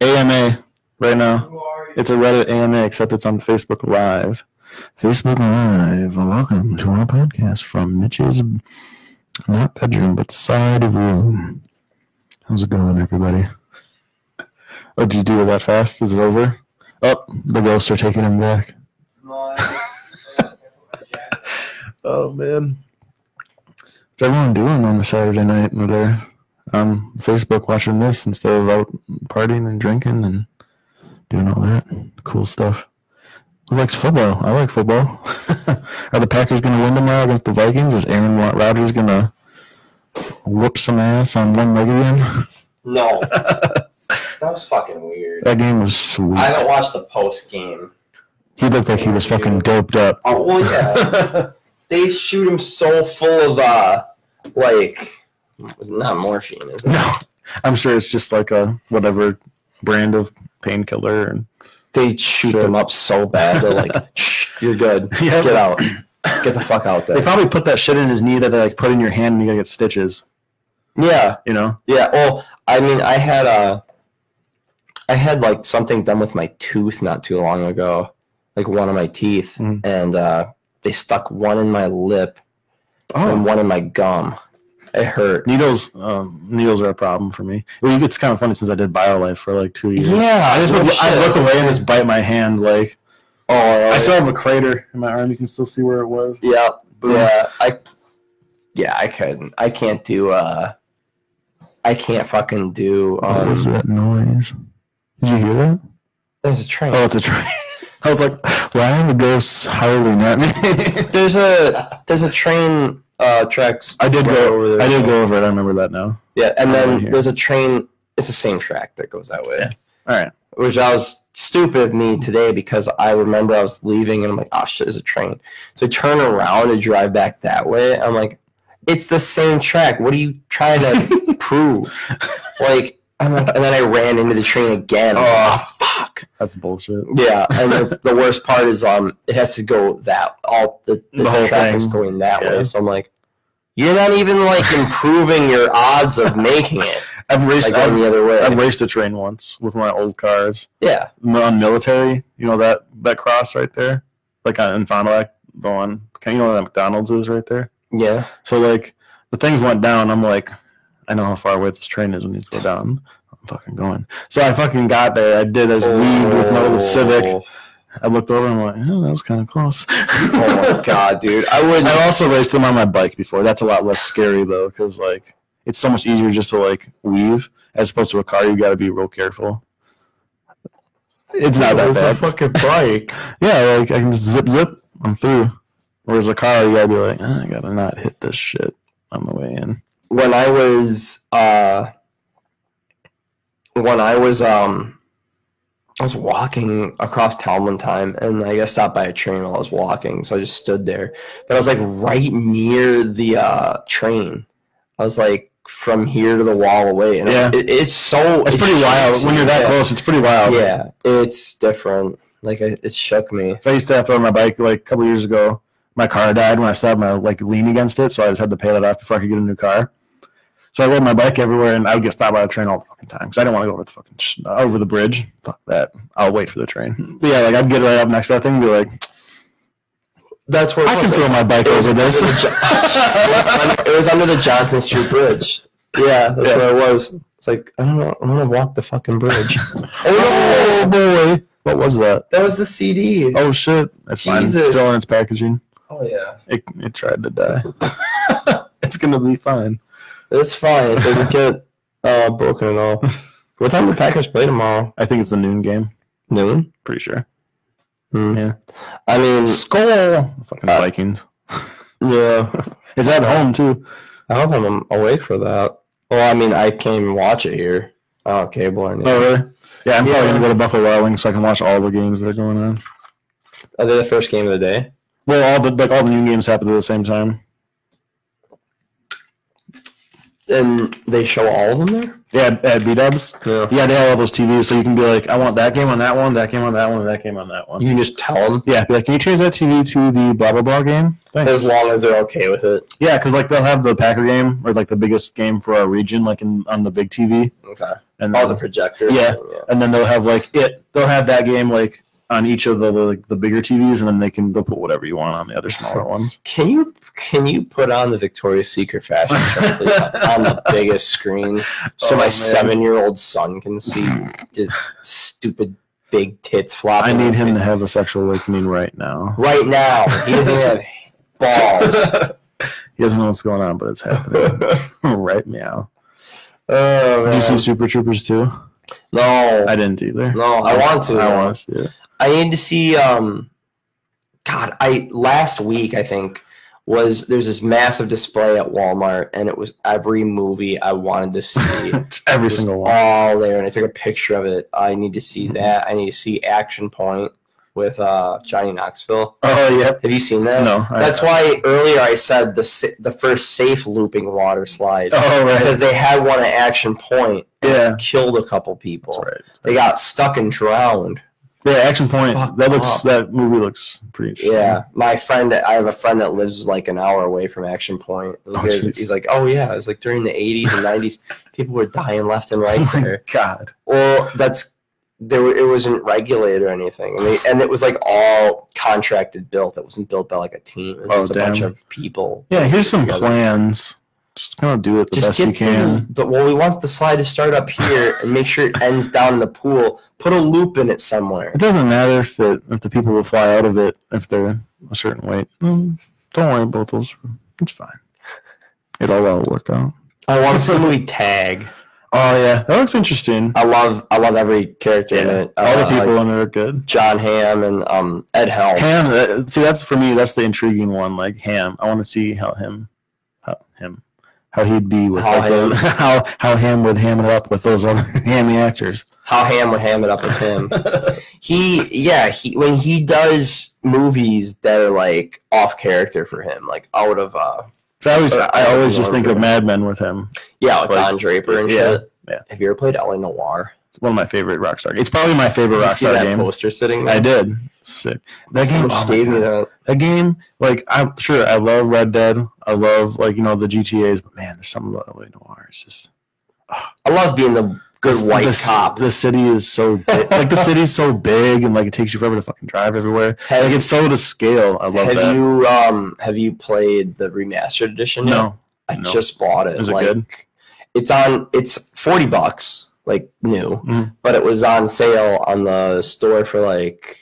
AMA right now. It's a Reddit AMA, except it's on Facebook Live. Facebook Live. Welcome to our podcast from Mitch's, not bedroom, but side room. How's it going, everybody? Oh, did you do it that fast? Is it over? Oh, the ghosts are taking him back. Oh, man. What's everyone doing on the Saturday night when they're on Facebook watching this instead of out partying and drinking and doing all that cool stuff? Who likes football? I like football. Are the Packers going to win tomorrow against the Vikings? Is Aaron Rodgers going to whoop some ass on one leg again? No. That was fucking weird. That game was sweet. I haven't watched the post game. He looked like he was fucking doped up. Oh, well, yeah. They shoot him so full of, like, not morphine, is it? No. I'm sure it's just like a whatever brand of painkiller. And they shoot them up so bad. They're like, shh, you're good. Yeah. Get out. Get the fuck out there. They probably put that shit in his knee that they like put in your hand and you gotta get stitches. Yeah. You know? Yeah. Well, I mean, I had like something done with my tooth not too long ago, like one of my teeth, and they stuck one in my lip and one in my gum. It hurt. Needles are a problem for me. Well, it's kind of funny since I did BioLife for like 2 years. Yeah, I look away and just bite my hand like. Oh, I still have a crater in my arm. You can still see where it was. Yeah, yeah. I couldn't. I can't do. I can't fucking do. What was that noise? Did you hear that? There's a train. Oh, it's a train. I was like, why are the ghosts howling at me? There's a train tracks. I did go over there. I did so. go over it. I remember that now. Yeah, and then there's a train. It's the same track that goes that way. Yeah. All right. Which I was stupid of me today because I remember I was leaving and I'm like, oh shit, there's a train. So I turn around and drive back that way. I'm like, it's the same track. What are you trying to prove? Like, I'm like, and then I ran into the train again. Oh fuck. That's bullshit. Yeah, and the worst part is it has to go that the whole track is going that way. So I'm like, you're not even like improving your odds of making it. I've raced like going the other way. I've raced a train once with my old cars. Yeah, on Military. You know that cross right there, like in Fond du Lac, the one. You know where that McDonald's is right there? Yeah. So like the things went down. I'm like, I know how far away this train is when it needs to go down. I'm fucking going. So I fucking got there. I did as weaved with my little Civic. I looked over and I'm like, oh, that was kind of close. Oh my god, dude! I also raced them on my bike before. That's a lot less scary though, because like it's so much easier just to like weave as opposed to a car. You got to be real careful. It's not that bad. It's a fucking bike. Yeah, like I can just zip. I'm through. Whereas a car, you gotta be like, I gotta not hit this shit on the way in. When I was walking across town one time, and I got stopped by a train while I was walking, so I just stood there. But I was like right near the train. I was like from here to the wall away, and yeah, it's pretty wild when you're that close. It's pretty wild. Yeah, it's different. Like it shook me. So I used to have to ride my bike like a couple years ago. My car died when I stopped. My like lean against it, so I just had to pay that off before I could get a new car. So I rode my bike everywhere, and I would get stopped by the train all the fucking time because I didn't want to go over the fucking over the bridge. Fuck that. I'll wait for the train. But yeah, like I'd get right up next to that thing and be like, "That's where I can throw my bike over this." It was under the Johnson Street Bridge. Yeah, that's where it was. It's like I don't know. I'm gonna walk the fucking bridge. Oh boy, what was that? That was the CD. Oh shit, that's fine. It's still in its packaging. Oh yeah. It tried to die. It's gonna be fine. It's fine. It doesn't get broken at all. What time do the Packers play tomorrow? I think it's the noon game. Noon? Pretty sure. Yeah. I mean, skull. Fucking Vikings. Yeah. It's at home too. I hope I'm awake for that. Well, I mean, I can't even watch it here. I don't have cable or anything. Oh really? Yeah, I'm probably gonna go to Buffalo Wild Wings so I can watch all the games that are going on. Are they the first game of the day? Well, all the new games happen at the same time. And they show all of them there? Yeah, at B-Dubs. Yeah. Yeah, they have all those TVs, so you can be like, I want that game on that one, that game on that one, and that game on that one. You can just tell them? Yeah, be like, can you change that TV to the blah, blah, blah game? Thanks. As long as they're okay with it. Yeah, because like they'll have the Packer game, or like the biggest game for our region, like on the big TV. Okay. And all the projectors. Yeah, and then they'll have they'll have that game like on each of the bigger TVs, and then they'll put whatever you want on the other smaller ones. Can you put on the Victoria's Secret fashion show please, on the biggest screen so my 7-year-old son can see the stupid big tits flopping? I need him to have a sexual awakening right now. Right now, he doesn't even have balls. He doesn't know what's going on, but it's happening. Right meow. Oh, did you see Super Troopers 2? No, I didn't either. No, I want to. I want to see it. I need to see. Last week I think there's this massive display at Walmart, and it was every movie I wanted to see. Every single one. All there, and I took a picture of it. I need to see that. I need to see Action Point with Johnny Knoxville. Oh yeah. Have you seen that? No. That's why earlier I said the first safe looping water slide. Oh right. Because they had one at Action Point. Yeah. Killed a couple people. That's right. They got stuck and drowned. Yeah, Action Point. That movie looks pretty interesting. Yeah, I have a friend that lives like an hour away from Action Point. He's like, oh yeah, it was like during the 80s and 90s, people were dying left and right there. God. Well, it wasn't regulated or anything, and it was like all contracted built. It wasn't built by like a team. It was just a bunch of people. Yeah, here's some plans. Just kind of do it the best you can. We want the slide to start up here and make sure it ends down in the pool. Put a loop in it somewhere. It doesn't matter if the people will fly out of it if they're a certain weight. Don't worry about those. It's fine. It'll all work out. I want to see the movie Tag. Oh yeah, that looks interesting. I love every character in it. All the people in it are good. John Hamm and Ed Helms. Hamm. See, that's for me. That's the intriguing one. Like Hamm. I want to see how he'd be with how Ham would ham it up with those other hammy actors. How Ham would ham it up with him. When he does movies that are like off character for him, like out of So I always just think of Mad Men with him. Yeah, like Don Draper and shit. Yeah. Have you ever played LA Noire? It's one of my favorite Rockstar games. It's probably my favorite Rockstar game. Poster sitting there? I did. Sick. That game gave me that. That game, like I'm sure I love Red Dead. I love the GTAs, but man, there's something about LA Noire. It's just I love being the good white cop. The city is so big. Like the city's so big and like it takes you forever to fucking drive everywhere. Like it's so to scale. I love that. Have you played the remastered edition yet? No. I just bought it. Is it good? It's $40, like new, but it was on sale on the store for like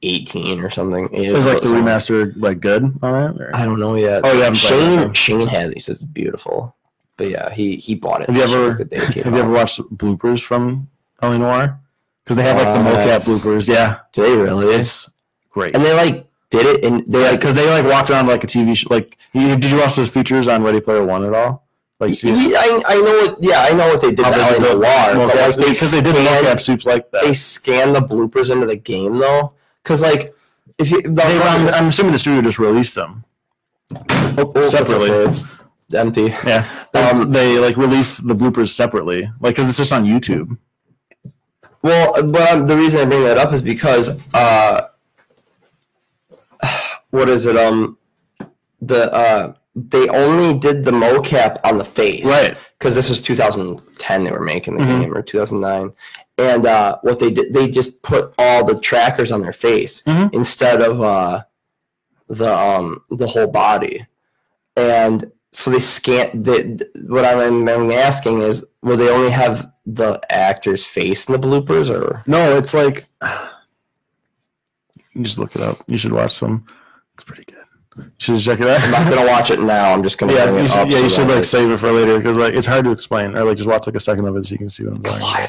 18 or something. Is like the remaster like good on it? Or? I don't know yet. Oh yeah, Shane has it. He says it's beautiful. But yeah, he bought it. Have you ever watched bloopers from LA Noire? Because they have like the mocap bloopers. Yeah, do they really? It's great. And they like did it, and they because they like walked around like a TV show. Like, did you watch those features on Ready Player One at all? Like, I know what. Yeah, I know what they did. Because they did mocap soups like that. They scanned the bloopers into the game though. Because like, if you, I'm assuming the studio just released them separately. It's empty. Yeah. They like released the bloopers separately, like because it's just on YouTube. Well, but the reason I bring that up is because what is it? They only did the mocap on the face, right? Because this was 2010. They were making the game, or 2009. And what they did, they just put all the trackers on their face instead of the whole body. And so they scan. What I'm asking is, will they only have the actor's face in the bloopers, or no? It's like you just look it up. You should watch some. It's pretty good. You should check it out. I'm not gonna watch it now. I'm just gonna bring it up. Yeah, you should like save it for later because like it's hard to explain, or like just watch like a second of it so you can see what I'm talking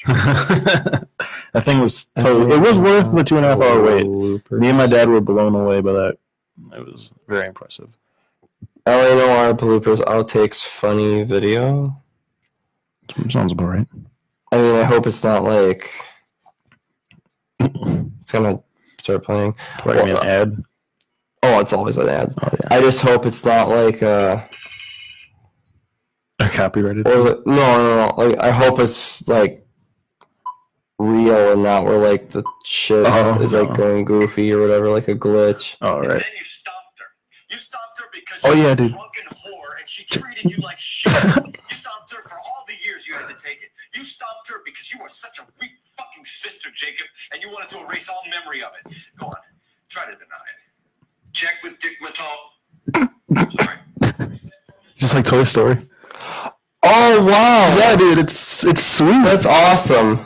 about. That thing was totally. It was worth the 2.5 hour wait. Me and my dad were blown away by that. It was very impressive. LA Noire bloopers outtakes funny video. Sounds about right. I mean, I hope it's not like it's gonna start playing. What, you mean an ad? Oh, it's always an ad. Oh, yeah. I just hope it's not like a copyrighted. Or no. Like I hope it's like real and not where like the shit is like going goofy or whatever, like a glitch. Oh, right. And then you stopped her. You stopped her because she was a dude. drunken whore and she treated you like shit. You stopped her for all the years you had to take it. You stopped her because you were such a weak fucking sister, Jacob, and you wanted to erase all memory of it. Go on. Try to deny it. Check with Dick Mattel. Just like Toy Story. Oh wow! Yeah, dude, it's sweet. That's awesome.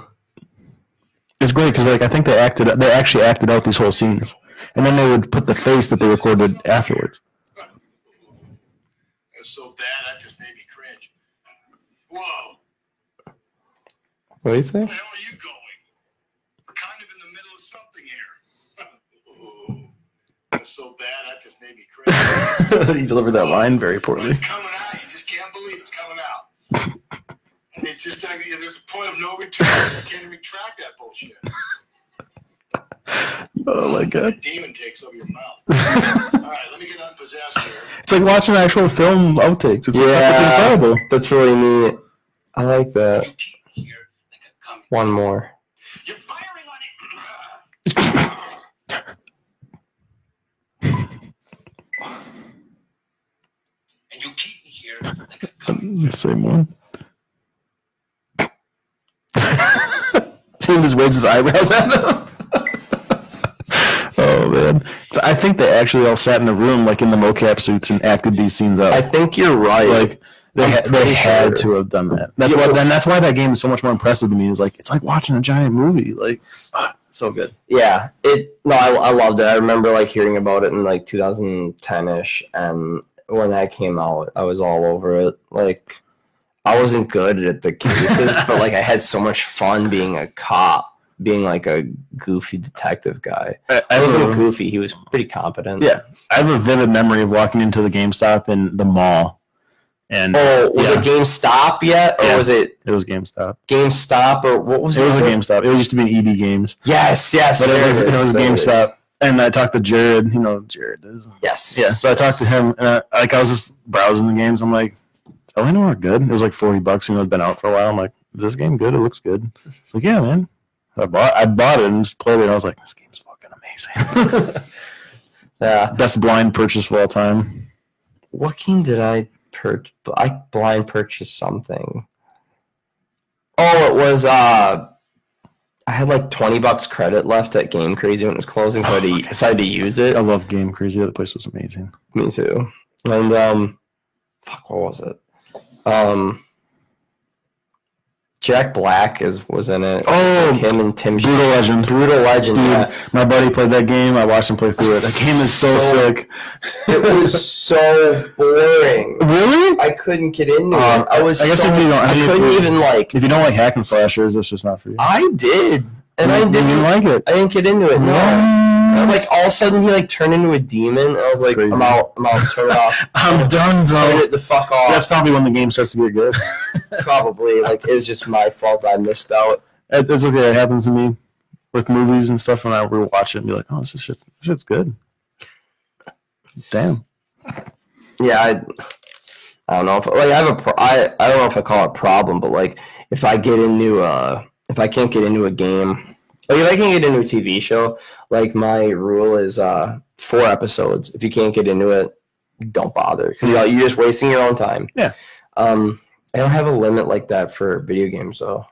It's great because like I think they actually acted out these whole scenes, and then they would put the face that they recorded afterwards. It's so bad that just made me cringe. Whoa! What do you say? Where the hell are you going? We're kind of in the middle of something here. It's so bad that just made me cringe. He delivered that line very poorly. It's coming out. You just can't believe it's coming out. And it's just there's a point of no return. You can't retract that bullshit. Oh my god! The demon takes over your mouth. All right, let me get unpossessed here. It's like watching actual film outtakes. It's incredible. That's really neat. I like that. You keep me here like a comic. One more. You're firing on it. And you keep me here like a comic. The same one. Tim just waves his eyebrows at him. Oh man! So I think they actually all sat in a room, like in the mocap suits, and acted these scenes out. I think you're right. Like they had to have done that. That's why that game is so much more impressive to me. Is like it's like watching a giant movie. Like so good. Yeah. I loved it. I remember like hearing about it in like 2010ish, and when that came out, I was all over it. Like I wasn't good at the cases, but like I had so much fun being a cop. Being like a goofy detective guy. I wasn't goofy. He was pretty competent. Yeah. I have a vivid memory of walking into the GameStop in the mall. And was it GameStop yet? Or was it? It was GameStop. GameStop or what was it? It was a GameStop. It used to be an EB Games. Yes. But it was GameStop. And I talked to Jared. You know what Jared is. Yes. Yeah. So I talked to him. And I was just browsing the games. I'm like, does Eleanor good? It was like $40. You know, it's been out for a while. I'm like, is this game good? It looks good. It's like, yeah, man. I bought it and just played it. And I was like, this game's fucking amazing. Yeah. Best blind purchase of all time. What game did I purchase? I blind purchased something. Oh, it was I had like $20 credit left at Game Crazy when it was closing, so I decided to use it. I love Game Crazy. That place was amazing. Me too. And fuck, what was it? Jack Black was in it. Oh, like him and Tim. Brutal Legend. Dude, yeah. My buddy played that game. I watched him play through it. That game is so sick. It was so boring. Really? I couldn't get into it. I couldn't even like. If you don't like hack and slashers, it's just not for you. I did, and I didn't like it. I didn't get into it. No. Like all of a sudden he like turned into a demon. And I was like, crazy. I'm out. Turn it off. I'm done. Turn it the fuck off. So that's probably when the game starts to get good. Probably. Like it was just my fault. I missed out. It's okay. It happens to me with movies and stuff. When I rewatch it and be like, oh, this shit's good. Damn. Yeah, I don't know if like I have I don't know if I call it a problem, but like if I can't get into a game. Like, if I can't get into a TV show, like, my rule is 4 episodes. If you can't get into it, don't bother. Because you're just wasting your own time. Yeah. I don't have a limit like that for video games, though.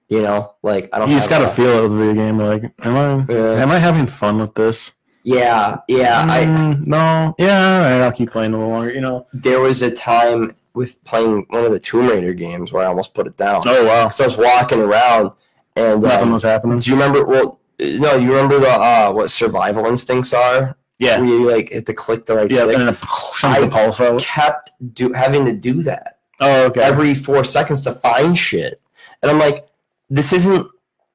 You know? Like, I don't You just got to feel it with a video game. Like, am I having fun with this? Yeah. No. Yeah, all right, I'll keep playing a little longer, you know? There was a time with playing one of the Tomb Raider games where I almost put it down. Oh, wow. Because I was walking around. And nothing was happening. Do you remember? Well, no. You remember the what survival instincts are? Yeah. Where you like have to click the right stick. And then the pulse out. Kept having to do that. Oh, okay. Every 4 seconds to find shit, and I'm like, this isn't.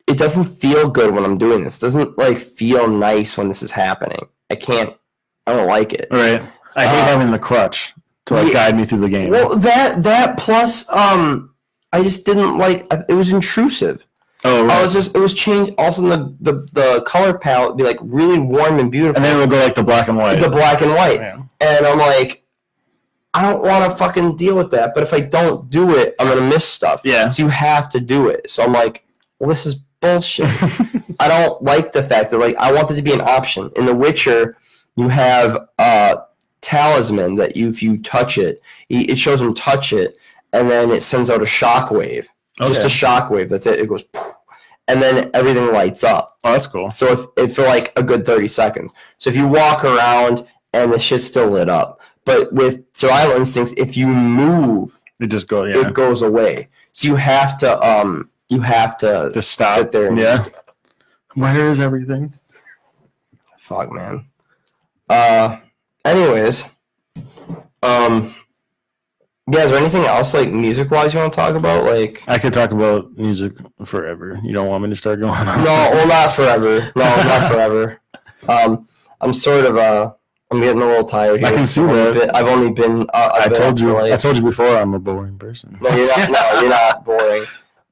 It doesn't feel good when I'm doing this. It doesn't like feel nice when this is happening. I don't like it. Right. I hate having the crutch to like guide me through the game. Well, that plus I just didn't like. It was intrusive. Oh, right. It was changed. All of a sudden, the color palette would be like really warm and beautiful. And then it would go like the black and white. The black and white. Yeah. And I'm like, I don't want to fucking deal with that. But if I don't do it, I'm going to miss stuff. Yeah. So you have to do it. So I'm like, well, this is bullshit. I don't like the fact that, like, I want it to be an option. In The Witcher, you have talisman that if you touch it, it shows them touch it, and then it sends out a shockwave. Okay. Just a shockwave. That's it. It goes, poof, and then everything lights up. Oh, that's cool. So if for like a good 30 seconds. So if you walk around and the shit's still lit up. But with Survival Instincts, if you move, it just goes. Yeah. It goes away. So you have to just stop. Sit there. And where is everything? Fuck, man. Anyways, yeah, is there anything else, like, music-wise you want to talk about? Like, I could talk about music forever. You don't want me to start going on? No, well, not forever. No, not forever. I'm sort of, I'm getting a little tired here. I can see that. I've only been, I told you before I'm a boring person. No, you're not boring.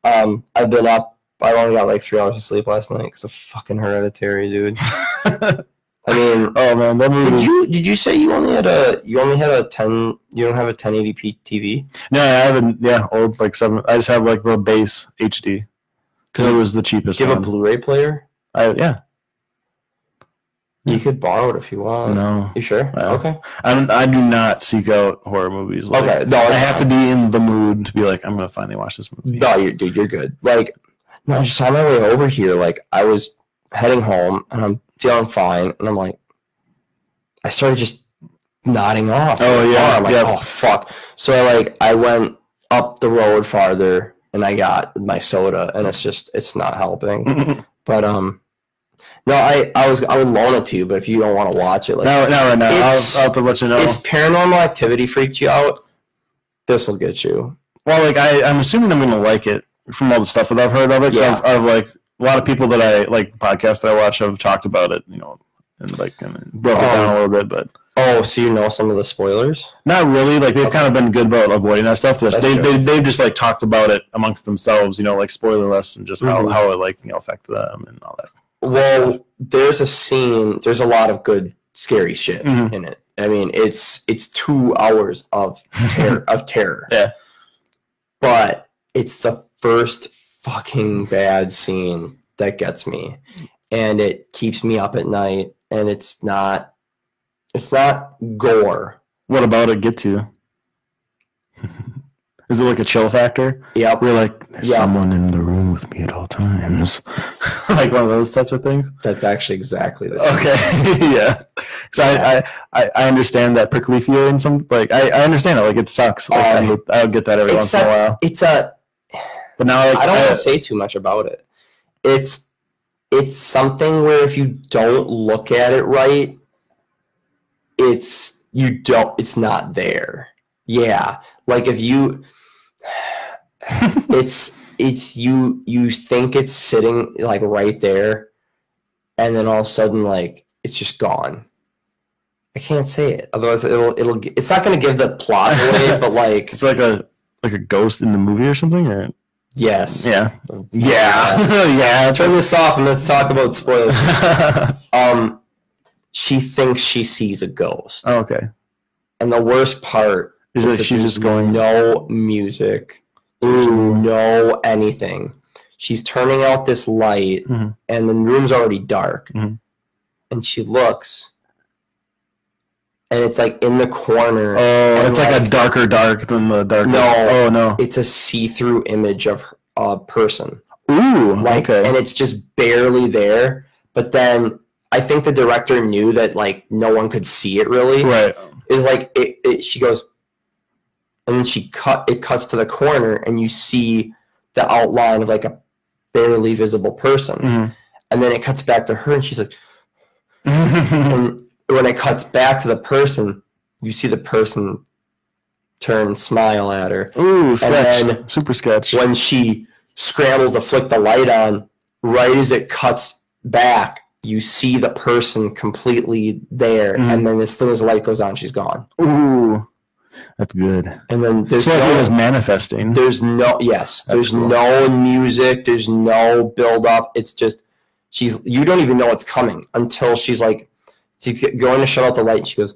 I've been up, I only got like 3 hours of sleep last night because of fucking Hereditary, dude. I mean, oh man, that movie. Did you say you only had a 10? You don't have a 1080p TV? No, I haven't. Yeah, old like 7. I just have like the base HD because it was the cheapest. Do you have a Blu-ray player? Yeah. You could borrow it if you want. No. You sure? No. Okay. I do not seek out horror movies. Like, okay. No, I have to be in the mood to be like, I'm gonna finally watch this movie. No, you're good. Like, no, just on my way over here, like I was heading home and I'm feeling fine, and I'm like, I started just nodding off. Oh yeah, I'm like, oh fuck. So I went up the road farther, and I got my soda, and it's not helping. But no, I would loan it to you, but if you don't want to watch it, like no, right now, I'll have to let you know. If Paranormal Activity freaked you out, this will get you. Well, like I'm assuming I'm gonna like it from all the stuff that I've heard of it. Yeah. I've like. A lot of people that I like podcasts that I watch have talked about it, and broke it down a little bit. But so you know some of the spoilers? Not really. Like they've kind of been good about avoiding that stuff. They've just like talked about it amongst themselves, like spoilerless and just how it affected them and all that. Well, there's a scene. There's a lot of good scary shit in it. I mean, it's 2 hours of terror. Yeah, but it's the first fucking bad scene that gets me, and it keeps me up at night, and it's not gore. What about it gets you? Is it like a chill factor? Yeah, we're like, there's someone in the room with me at all times. Like one of those types of things. That's actually exactly the same. Okay. Yeah, so I understand that prickly fear in some, like I understand it, like it sucks. Like, I would get that every once in a while. But now, I don't want to say too much about it. It's something where if you don't look at it right, it's not there. Yeah, like if you, you think it's sitting like right there, and then all of a sudden like it's just gone. I can't say it, otherwise it's not going to give the plot away. But like it's like a ghost in the movie or something, or. Yes. Yeah. Yeah. Turn this off and let's talk about spoilers. She thinks she sees a ghost. Oh, okay. And the worst part is that she's just going no music. There's no anything. She's turning out this light, and the room's already dark. And she looks, and it's like in the corner. Oh, it's like a darker dark than the dark. No. Oh, no. It's a see-through image of a person. Ooh, like, okay. And it's just barely there. But then I think the director knew that, like, no one could see it really. Right. It's like, she goes, and then it cuts to the corner, and you see the outline of, like, a barely visible person. And then it cuts back to her, and she's like, and when it cuts back to the person, you see the person turn and smile at her. Ooh, sketch. And then super sketch. When she scrambles to flick the light on, right as it cuts back, you see the person completely there. And then as soon as the light goes on, she's gone. Ooh. That's good. And then there's so it was manifesting. There's no no music. There's no build up. It's just you don't even know what's coming until she's going to shut out the light. And she goes,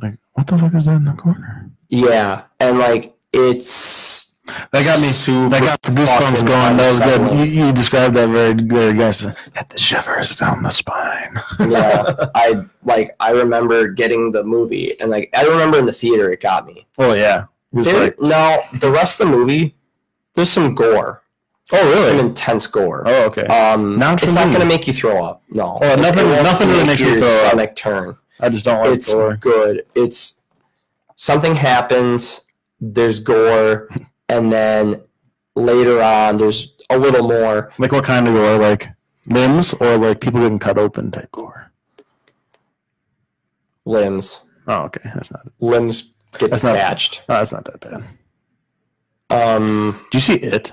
like, what the fuck is that in the corner? Yeah, and like it's. That got me. That got the goosebumps going. That was good. You described that very good, guys. Had the shivers down the spine. Yeah, I remember getting the movie, and like I remember in the theater, it got me. Oh yeah. Now the rest of the movie, there's some gore. Oh really? Some intense gore. Oh okay. It's not gonna make you throw up. No. Oh, nothing really makes me throw up. Stomach turn. I just don't like gore. It's good. It's something happens. There's gore. And then later on, there's a little more. Like what kind of gore? Like limbs or like people getting cut open type gore? Limbs. Oh, okay. That's not. Limbs get detached. That's not that bad. Do you see it?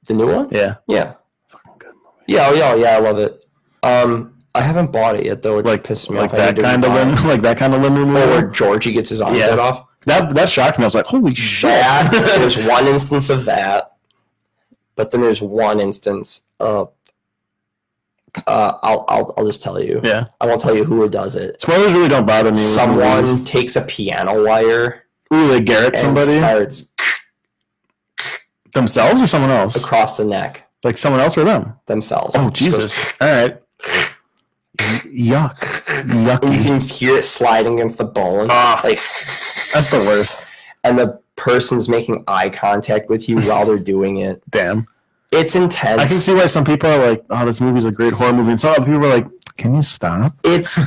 The new one? Yeah. Yeah. Fucking good movie. Yeah. I love it. I haven't bought it yet though. It pisses me off. That kind of limb, like that kind of limb removal. Or where Georgie gets his arm cut off. That shocked me. I was like, holy shit. There's one instance of that, but then there's one instance of I'll just tell you. Yeah. I won't tell you who does it. Spoilers really don't bother me. Someone takes a piano wire. Ooh, they Garrett somebody? Starts themselves or someone else? Across the neck. Like someone else or them? Themselves. Oh, Jesus. All right. Yuck. Yucky. You can hear it sliding against the bone. Like that's the worst. And the person's making eye contact with you while they're doing it. Damn. It's intense. I can see why some people are like, oh, this movie's a great horror movie. And some other people are like, can you stop? It's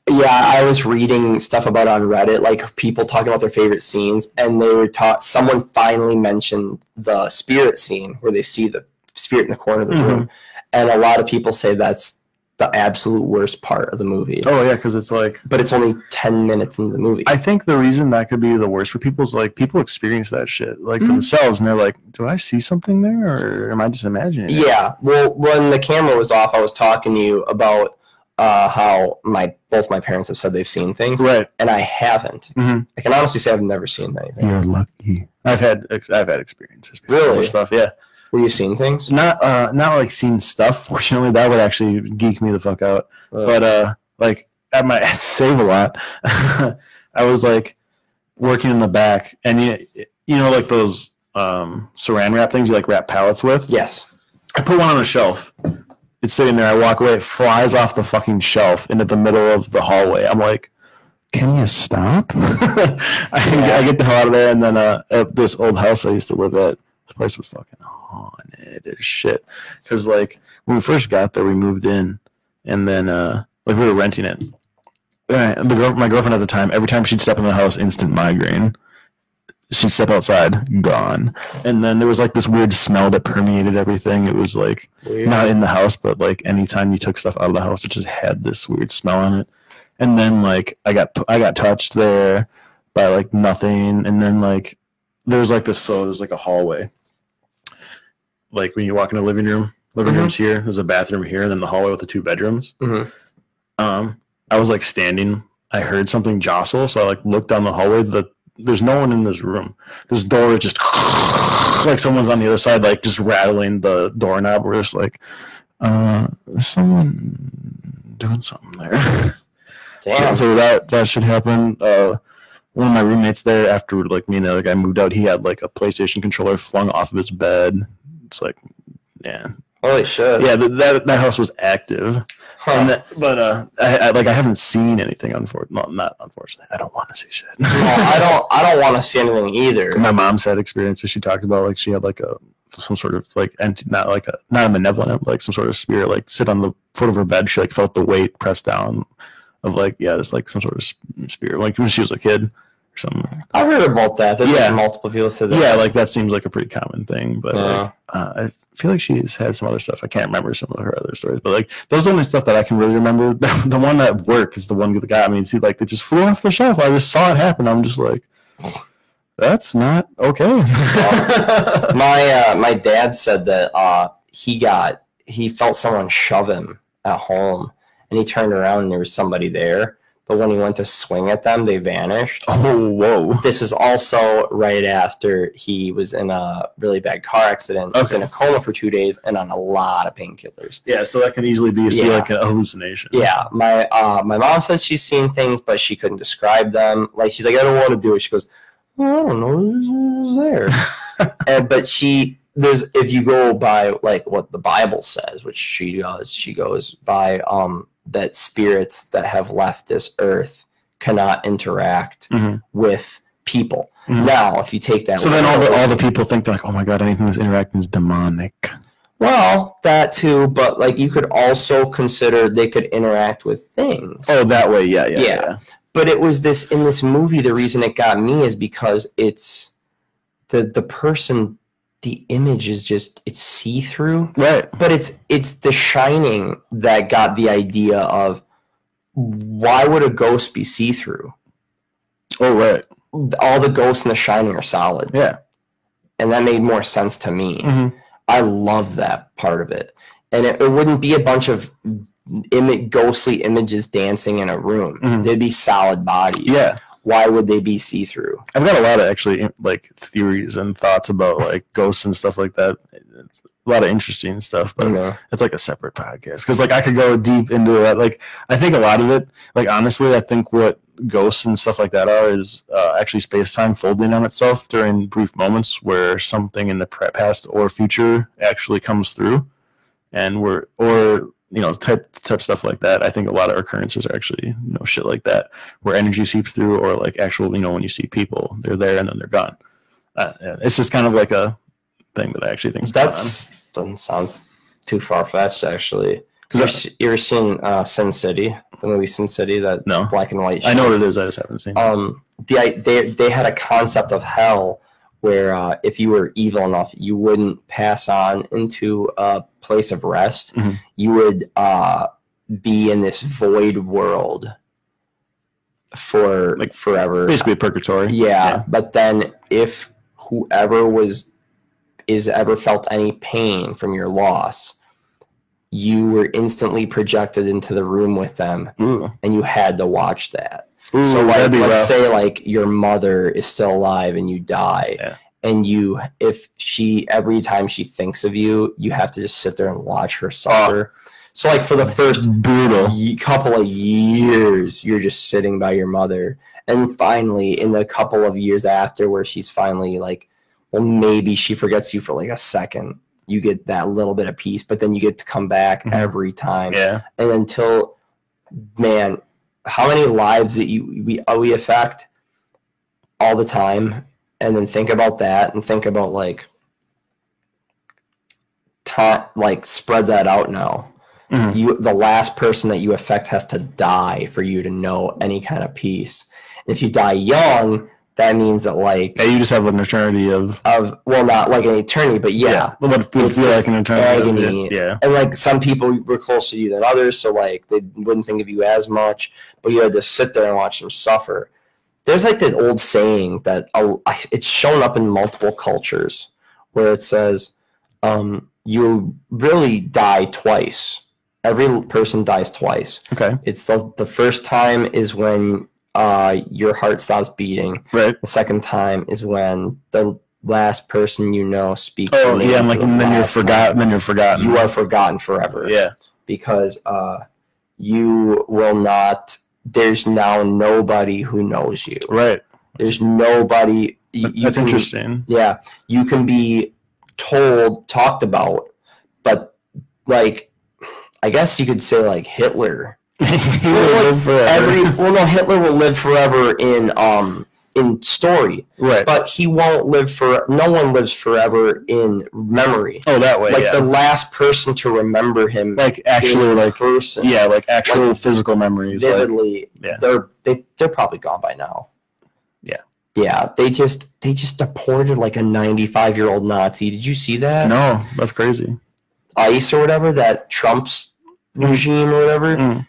yeah, I was reading stuff about on Reddit, like people talking about their favorite scenes, and they were someone finally mentioned the spirit scene where they see the spirit in the corner of the room. And a lot of people say that's the absolute worst part of the movie. Oh yeah, because it's like, but it's only 10 minutes into the movie. I think the reason that could be the worst for people is like people experience that shit like themselves, and they're like, "Do I see something there, or am I just imagining it?" Yeah. Well, when the camera was off, I was talking to you about how both my parents have said they've seen things, right? And I haven't. I can honestly say I've never seen anything. You're lucky. I've had experiences. Really? Stuff. Yeah. Were you seeing things? Not like seeing stuff. Fortunately, that would actually geek me the fuck out. But like at Save a Lot, I was like working in the back, and you know like those saran wrap things you like wrap pallets with. Yes. I put one on a shelf. It's sitting there. I walk away. It flies off the fucking shelf into the middle of the hallway. I'm like, can you stop? I get the hell out of there, and then at this old house I used to live at, this place was fucking haunted as shit. Because like when we first got there, we moved in, and then like we were renting it. My girlfriend at the time, every time she'd step in the house, instant migraine. She'd step outside, gone. And then there was like this weird smell that permeated everything. It was like not in the house, but like anytime you took stuff out of the house, it just had this weird smell on it. And then like I got touched there by like nothing. And then like there's like this, so there's like a hallway. Like when you walk in the living room's here, there's a bathroom here, and then the hallway with the 2 bedrooms. I was like standing, I heard something jostle, so I like looked down the hallway. There's no one in this room. This door is just like someone's on the other side, like just rattling the doorknob. We're just like, there's someone doing something there. Damn. So that should happen. One of my roommates there, after like me and the other guy moved out, he had like a PlayStation controller flung off of his bed. It's like, yeah. Holy shit. Yeah, that house was active. Huh. I haven't seen anything. Not unfortunately. I don't want to see shit. No, I don't want to see anything either. My mom's had experiences. She talked about like she had like some sort of like not a malevolent, like some sort of spirit like sit on the foot of her bed. She like felt the weight pressed down of like there's like some sort of spirit like when she was a kid or something. I heard about that. There's like multiple people said that. Yeah, like that seems like a pretty common thing. But like, I feel like she's had some other stuff. I can't remember some of her other stories, but like those are the only stuff that I can really remember. The one that worked is the one that got me. See, like it just flew off the shelf. I just saw it happen. I'm just like, that's not okay. My dad said that he felt someone shove him at home, and he turned around and there was somebody there, but when he went to swing at them, they vanished. Oh, whoa. This was also right after he was in a really bad car accident. He was in a coma for 2 days and on a lot of painkillers. Yeah, so that can easily be like a hallucination. Yeah, my mom says she's seen things, but she couldn't describe them. Like, she's like, I don't want to do it. She goes, well, I don't know, it was there. But if you go by like what the Bible says, which she goes by that spirits that have left this earth cannot interact with people. Now, if you take that, so then all the people think, like, oh my god, anything that's interacting is demonic. Well, that too, but like you could also consider they could interact with things. Oh, that way, yeah. But it was in this movie. The reason it got me is because it's the person. The image is just, it's see-through, right? But it's The Shining that got the idea of why would a ghost be see-through? Oh, right. All the ghosts in The Shining are solid. Yeah, and that made more sense to me. I love that part of it, and it wouldn't be a bunch of ghostly images dancing in a room. They'd be solid bodies. Yeah. Why would they be see-through? I've got a lot of actually like theories and thoughts about like ghosts and stuff like that. It's a lot of interesting stuff, but it's like a separate podcast because like I could go deep into that. Like I think a lot of it, like honestly, I think what ghosts and stuff like that are is actually space-time folding on itself during brief moments where something in the past or future actually comes through, and type stuff like that. I think a lot of occurrences are actually, shit like that, where energy seeps through, or like actual, when you see people, they're there and then they're gone. It's just kind of like a thing that I actually think doesn't sound too far-fetched, actually. Because you ever seen Sin City, the movie Sin City, that black and white show? I know what it is, I just haven't seen it. They had a concept of hell where if you were evil enough, you wouldn't pass on into a place of rest. You would be in this void world for like forever. Basically purgatory. Yeah, but then if whoever ever felt any pain from your loss, you were instantly projected into the room with them, and you had to watch that. So like, let's say like your mother is still alive and you die, and every time she thinks of you, you have to just sit there and watch her suffer. So like for the first couple of years, you're just sitting by your mother, and finally in the couple of years after, where she's finally like, well, maybe she forgets you for like a second, you get that little bit of peace, but then you get to come back every time. And until, man, how many lives that we affect all the time, and then think about that, and think about like spread that out now. The last person that you affect has to die for you to know any kind of peace. And if you die young, that means that like you just have an eternity of well, not like an eternity, but what would feel like an eternity. Agony. And like some people were closer to you than others, so like they wouldn't think of you as much, but you had to sit there and watch them suffer. There's like that old saying that it's shown up in multiple cultures where it says you really die twice. Every person dies twice. Okay. It's the first time is when your heart stops beating. Right. The second time is when the last person speaks. Oh yeah, and then you're forgotten. Then you're forgotten. You are forgotten forever. Yeah. Because you will not. There's now nobody who knows you. Right. There's nobody. That's interesting. Yeah, you can be talked about, but like, I guess you could say like Hitler. He will live forever. Hitler will live forever in story, right? But he won't live no one lives forever in memory. Oh, that way, the last person to remember him, like actually, like person, like actual physical memories, vividly. They're probably gone by now. Yeah, they just deported like a 95-year-old Nazi. Did you see that? No, that's crazy. ICE or whatever, that Trump's regime or whatever.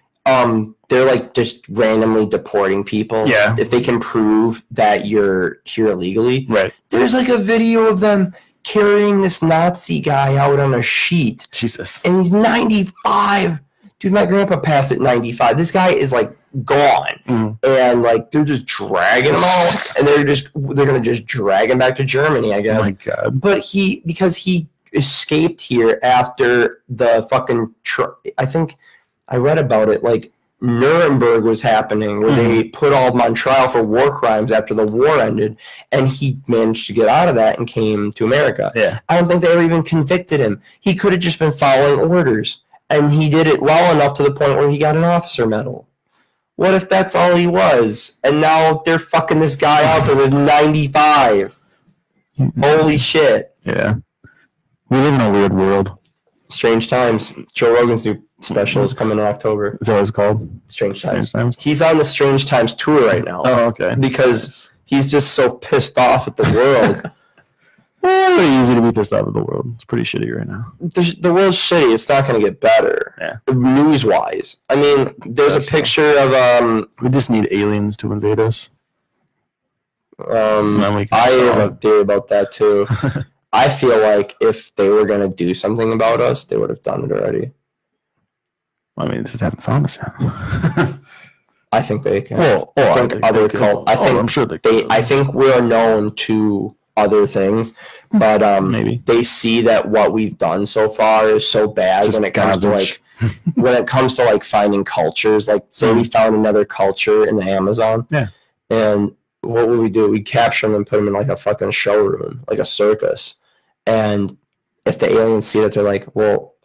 They're like just randomly deporting people. Yeah. If they can prove that you're here illegally. Right. There's like a video of them carrying this Nazi guy out on a sheet. Jesus. And he's 95. Dude, my grandpa passed at 95. This guy is like gone, and like they're just dragging him out, and they're gonna just drag him back to Germany, I guess. Oh my God! But because he escaped here after the fucking. I think I read about it. Like Nuremberg was happening, where they put all of them on trial for war crimes after the war ended, and he managed to get out of that and came to America. Yeah, I don't think they ever even convicted him. He could have just been following orders, and he did it well enough to the point where he got an officer medal. What if that's all he was? And now they're fucking this guy out there with 95. Holy shit. Yeah. We live in a weird world. Strange Times. Joe Rogan's new special is coming in October. Is that what it's called? Strange Times. He's on the Strange Times tour right now. Oh, okay. Because he's just so pissed off at the world. It's pretty easy to be pissed off at the world. It's pretty shitty right now. The world's shitty. It's not going to get better. Yeah. News-wise. I mean, there's a picture of... we just need aliens to invade us. I have a theory about that, too. I feel like if they were going to do something about us, they would have done it already. I mean, they haven't found us yet. I think they can. I'm sure they can. I think we're known to other things, but maybe they see that what we've done so far is so bad just when it comes to like finding cultures. Like, say we found another culture in the Amazon, and what would we do? We'd capture them and put them in like a fucking showroom, like a circus. And if the aliens see that, they're like, well,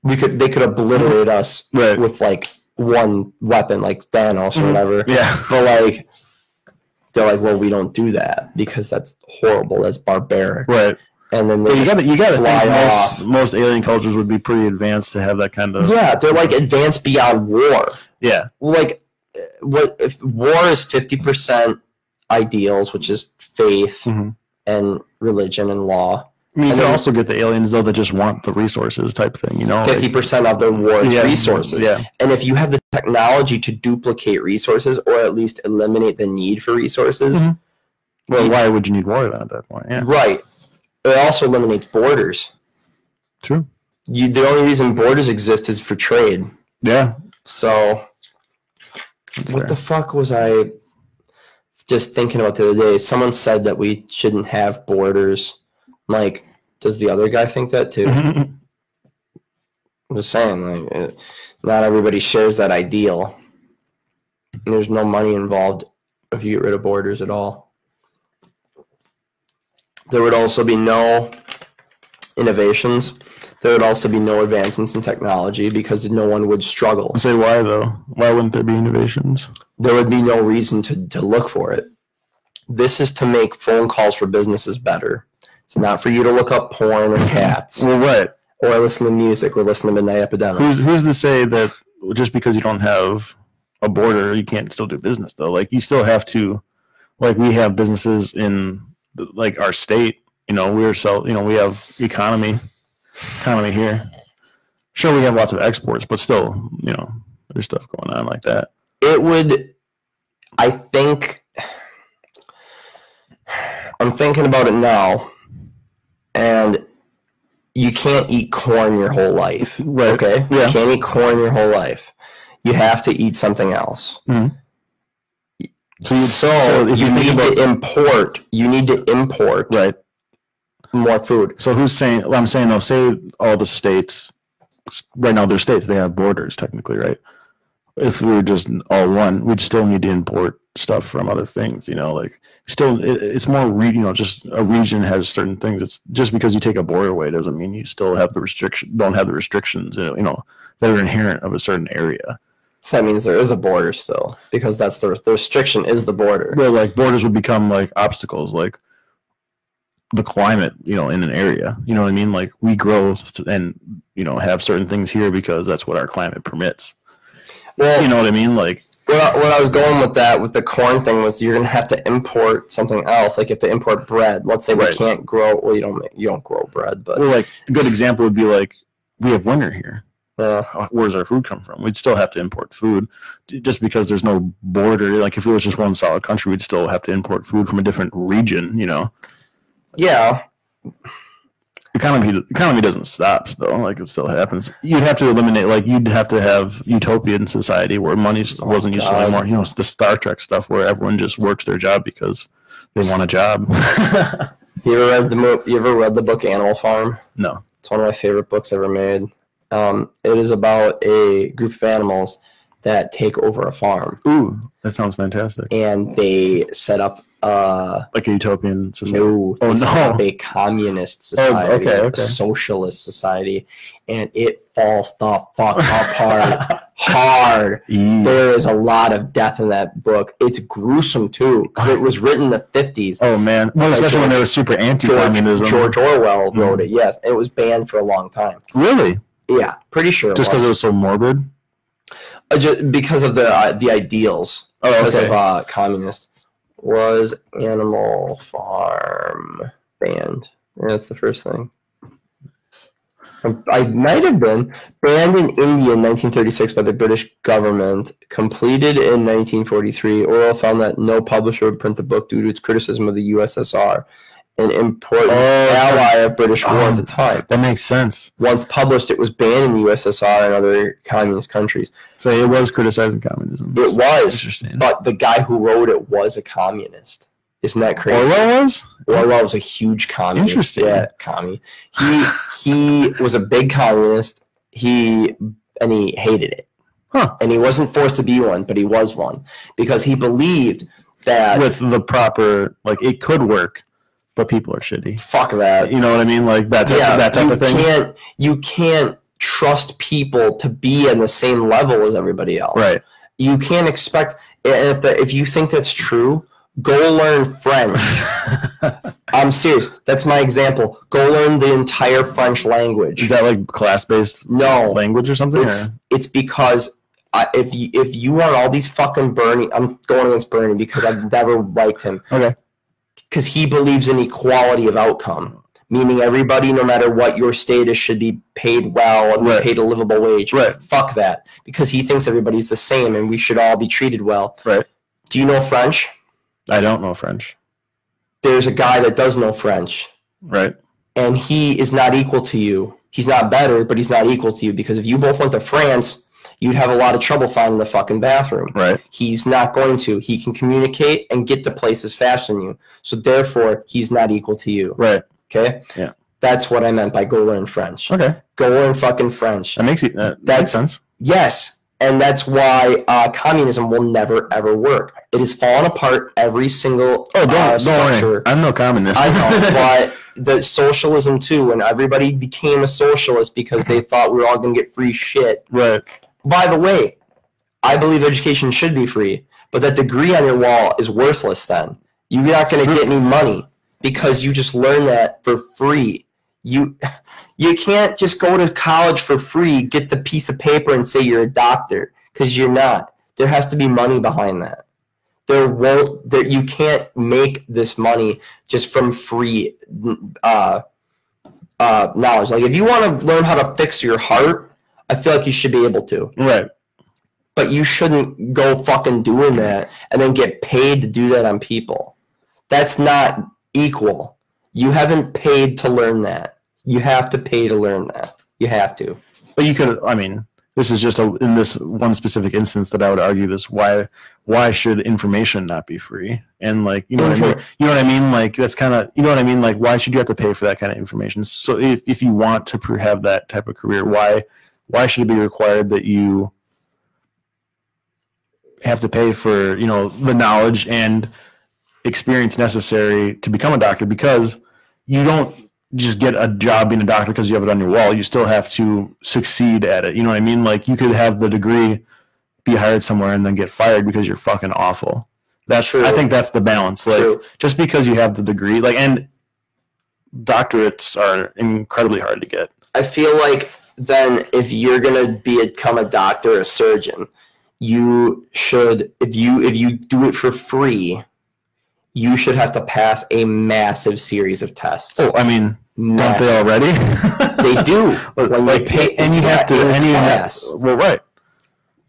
they could obliterate us with like one weapon, like Thanos or whatever. Yeah. But like, they're like, well, we don't do that because that's horrible. That's barbaric. Right. And then you got to fly off. Most alien cultures would be pretty advanced to have that kind of. Yeah, they're like advanced beyond war. Yeah. Like, what if war is 50% ideals, which is faith and religion and law. I mean, you can also get the aliens, though, that just want the resources type thing, you know? 50% of the war is resources. Yeah. And if you have the technology to duplicate resources or at least eliminate the need for resources... Well, why would you need war then at that point? Yeah. Right. It also eliminates borders. True. The only reason borders exist is for trade. Yeah. So, what the fuck was I just thinking about the other day? Someone said that we shouldn't have borders. Like, does the other guy think that too? I'm just saying, like, not everybody shares that ideal. There's no money involved if you get rid of borders at all. There would also be no innovations. There would also be no advancements in technology because no one would struggle. Say why, though? Why wouldn't there be innovations? There would be no reason to look for it. This is to make phone calls for businesses better. It's not for you to look up porn or cats. Well, right. Or listen to music or listen to Midnight Epidemic. Who's to say that just because you don't have a border, you can't still do business, though? Like, you still have to, like, we have businesses in, like, our state. You know, we have economy here. Sure, we have lots of exports, but still, you know, there's stuff going on like that. It would, I think, I'm thinking about it now, and you can't eat corn your whole life. Right. Okay? Yeah. You can't eat corn your whole life. You have to eat something else. Mm-hmm. So you need to import right. more food. So who's saying, well, I'm saying though, say all the states, right now they're states, they have borders technically, right? If we were just all one, we'd still need to import stuff from other things, you know, like still it's more, just a region has certain things. It's just because you take a border away doesn't mean you still have the restrictions, you know, that are inherent of a certain area. So that means there is a border still, because that's the restriction is the border. Well, like borders would become like obstacles, like the climate, you know, in an area. You know what I mean? Like we grow and, you know, have certain things here because that's what our climate permits. Well, you know what I mean? Like what I was going with that, with the corn thing, was you're gonna have to import something else. Like if they import bread, let's say we can't grow. Well, you don't grow bread, but like a good example would be like we have winter here. Where's our food come from? We'd still have to import food just because there's no border. Like if it was just one solid country, we'd still have to import food from a different region, you know? Yeah. economy doesn't stop though. Like it still happens. You'd have to eliminate. Like you'd have to have utopian society where money wasn't useful anymore. You know, it's the Star Trek stuff where everyone just works their job because they want a job. You ever read the book Animal Farm? No. It's one of my favorite books ever made. It is about a group of animals that take over a farm. Ooh, that sounds fantastic. And they set up like a utopian society. No, a communist society, okay. A socialist society, and it falls the fuck apart hard. There is a lot of death in that book. It's gruesome too because it was written in the 50s. Oh man, well, especially when they were super anti-communism. George Orwell wrote it. Yes, and it was banned for a long time. Really? Yeah, pretty sure. Just because it was so morbid. Just because of the ideals. Because of communist. Was Animal Farm banned? Yeah, that's the first thing. I might have been banned in India in 1936 by the British government. Completed in 1943, Orwell found that no publisher would print the book due to its criticism of the USSR, an important ally of British war at the time. That makes sense. Once published, it was banned in the USSR and other communist countries. So it was criticizing communism. It was, interesting. But the guy who wrote it was a communist. Isn't that crazy? Orwell was? Orwell was a huge communist. Interesting. Yeah, commie. He was a big communist. He hated it. Huh. And he wasn't forced to be one, but he was one because he believed that with the proper, like, it could work. But people are shitty. Fuck that. You know what I mean? Like that type of thing. You can't trust people to be on the same level as everybody else. Right. You can't expect. If you think that's true, go learn French. I'm serious. That's my example. Go learn the entire French language. Is that like class-based language or something? It's because if you want all these fucking Bernie, I'm going against Bernie because I've never liked him. Okay. Because he believes in equality of outcome, meaning everybody, no matter what your status, should be paid well and be paid a livable wage. Right. Fuck that. Because he thinks everybody's the same and we should all be treated well. Right. Do you know French? I don't know French. There's a guy that does know French. Right. And he is not equal to you. He's not better, but he's not equal to you. Because if you both went to France, you'd have a lot of trouble finding the fucking bathroom. Right. He's not going to. He can communicate and get to places faster than you. So therefore, he's not equal to you. Right. Okay? Yeah. That's what I meant by go learn French. Okay. Go learn fucking French. That makes sense. Yes. And that's why communism will never, ever work. It has fallen apart every single don't structure. worry. I'm no communist. I know, but the socialism too, when everybody became a socialist because they thought we were all going to get free shit. Right. By the way, I believe education should be free, but that degree on your wall is worthless then. You're not going to get any money because you just learn that for free. You can't just go to college for free, get the piece of paper and say you're a doctor, because you're not. There has to be money behind that. You can't make this money just from free knowledge. Like if you want to learn how to fix your heart, I feel like you should be able to. Right. But you shouldn't go fucking doing that and then get paid to do that on people. That's not equal. You haven't paid to learn that. You have to pay to learn that. You have to. But you could, I mean, this is just in this one specific instance that I would argue this, why should information not be free? And like, you know what I mean? You know what I mean? Like, that's kind of, you know what I mean? Like, why should you have to pay for that kind of information? So if you want to have that type of career, why should it be required that you have to pay for, you know, the knowledge and experience necessary to become a doctor? Because you don't just get a job being a doctor because you have it on your wall. You still have to succeed at it. You know what I mean? Like, you could have the degree, be hired somewhere, and then get fired because you're fucking awful. That's true. I think that's the balance. Like, true. Just because you have the degree, like, and doctorates are incredibly hard to get. I feel like then if you're gonna become a doctor or a surgeon, you should, if you do it for free, you should have to pass a massive series of tests. Oh, I mean, don't they already? They do. When like, you pay, and you have to, and you have, well, right.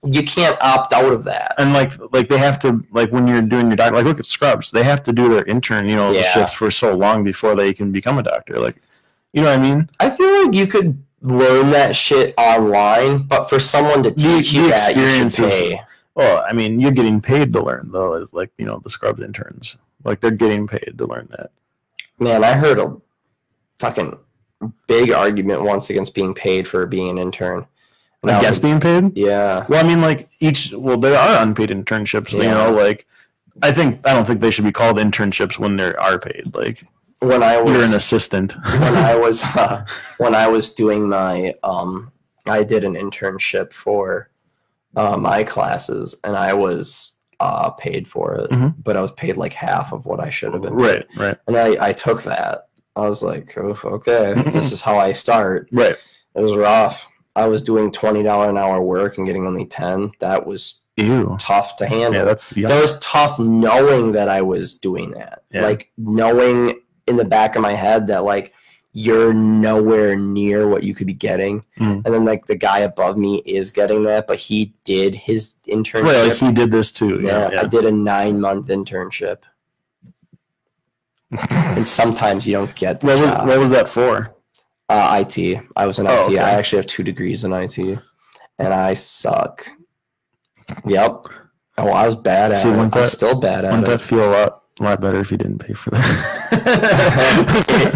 You can't opt out of that. And like they have to, like, when you're doing your doctor, like, look at scrubs. They have to do their intern, shifts for so long before they can become a doctor. Like, You know what I mean? I feel like you could learn that shit online, but for someone to teach you that, you should pay. Well, I mean, you're getting paid to learn, though, as like, you know, the scrubs interns. Like, they're getting paid to learn that. Man, I heard a fucking big argument once against being paid for being an intern. Against being paid? Yeah. Well, I mean, like, there are unpaid internships, you know, like, I don't think they should be called internships when they are paid. Like, you're an assistant. when I was doing my, I did an internship for my classes, and I was paid for it, but I was paid like half of what I should have been paid. Right. And I took that. I was like, oh, okay, this is how I start. Right. It was rough. I was doing $20 an hour work and getting only 10. That was tough to handle. Yeah, that was tough knowing that I was doing that. Yeah. Like, knowing in the back of my head that, like, you're nowhere near what you could be getting. And then, like, the guy above me is getting that, but he did his internship. Right, like, he did this too. Yeah. I did a 9-month internship. And sometimes you don't get the job. What was that for? IT. I was in IT. Okay. I actually have 2 degrees in IT, and I suck. Yep. Oh, I was bad at it. I'm still bad at it. Wouldn't that feel a lot better if you didn't pay for that?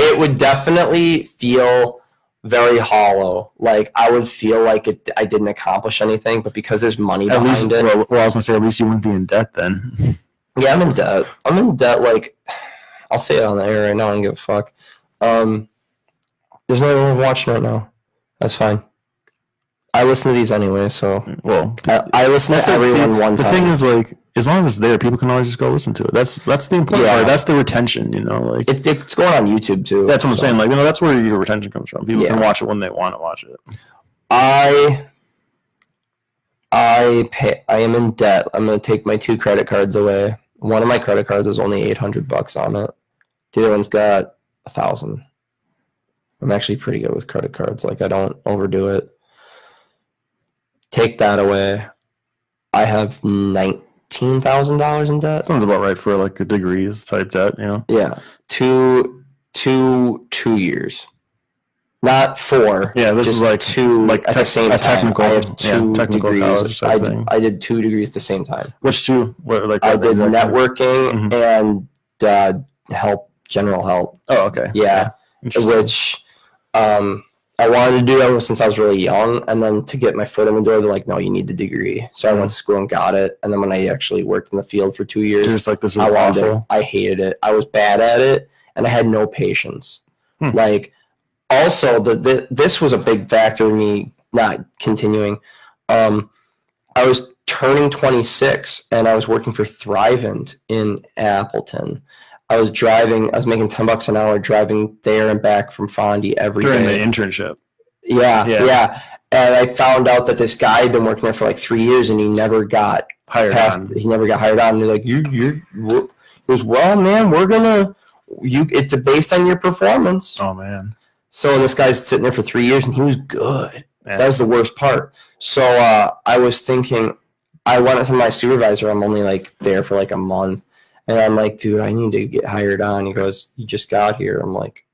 it would definitely feel very hollow. Like, I would feel like I didn't accomplish anything, but because there's money behind it. Well, I was gonna say, at least you wouldn't be in debt then. Yeah, I'm in debt. I'm in debt. Like, I'll say it on the air right now. I don't give a fuck. There's no one watching right now. That's fine. I listen to these anyway, so I listen to everyone one time. The thing is, like, as long as it's there, people can always just go listen to it. That's the important part. That's the retention, you know. Like, it's going on YouTube too. That's what I'm saying. Like, you know, that's where your retention comes from. People can watch it when they want to watch it. I am in debt. I'm gonna take my 2 credit cards away. One of my credit cards is only $800 on it. The other one's got $1,000. I'm actually pretty good with credit cards. Like, I don't overdo it. Take that away. I have $19,000 in debt. Sounds about right for like a degrees type debt, you know? Yeah. Two years. Not 4. Yeah, this is like 2 like at the same time. Technical, I have 2 technical degrees. I did 2 degrees at the same time. Which 2? I did networking and general help. Oh, okay. Yeah. Which I wanted to do ever since I was really young, and then to get my foot in the door, they're like, no, you need the degree. So I went to school and got it, and then when I actually worked in the field for 2 years, just like, this is awful. I hated it. I was bad at it, and I had no patience. Like, also, this was a big factor in me not continuing. I was turning 26, and I was working for Thrivent in Appleton. I was making $10 an hour driving there and back from Fondy every day. During the internship. Yeah. And I found out that this guy had been working there for like 3 years, and he never got hired on. He never got hired on. And they're like, he goes, well, man, it's based on your performance. Oh, man. So this guy's sitting there for 3 years, and he was good. Yeah. That was the worst part. So I was thinking, I went to my supervisor. I'm only like there for like a month. And I'm like, dude, I need to get hired on. He goes, you just got here. I'm like,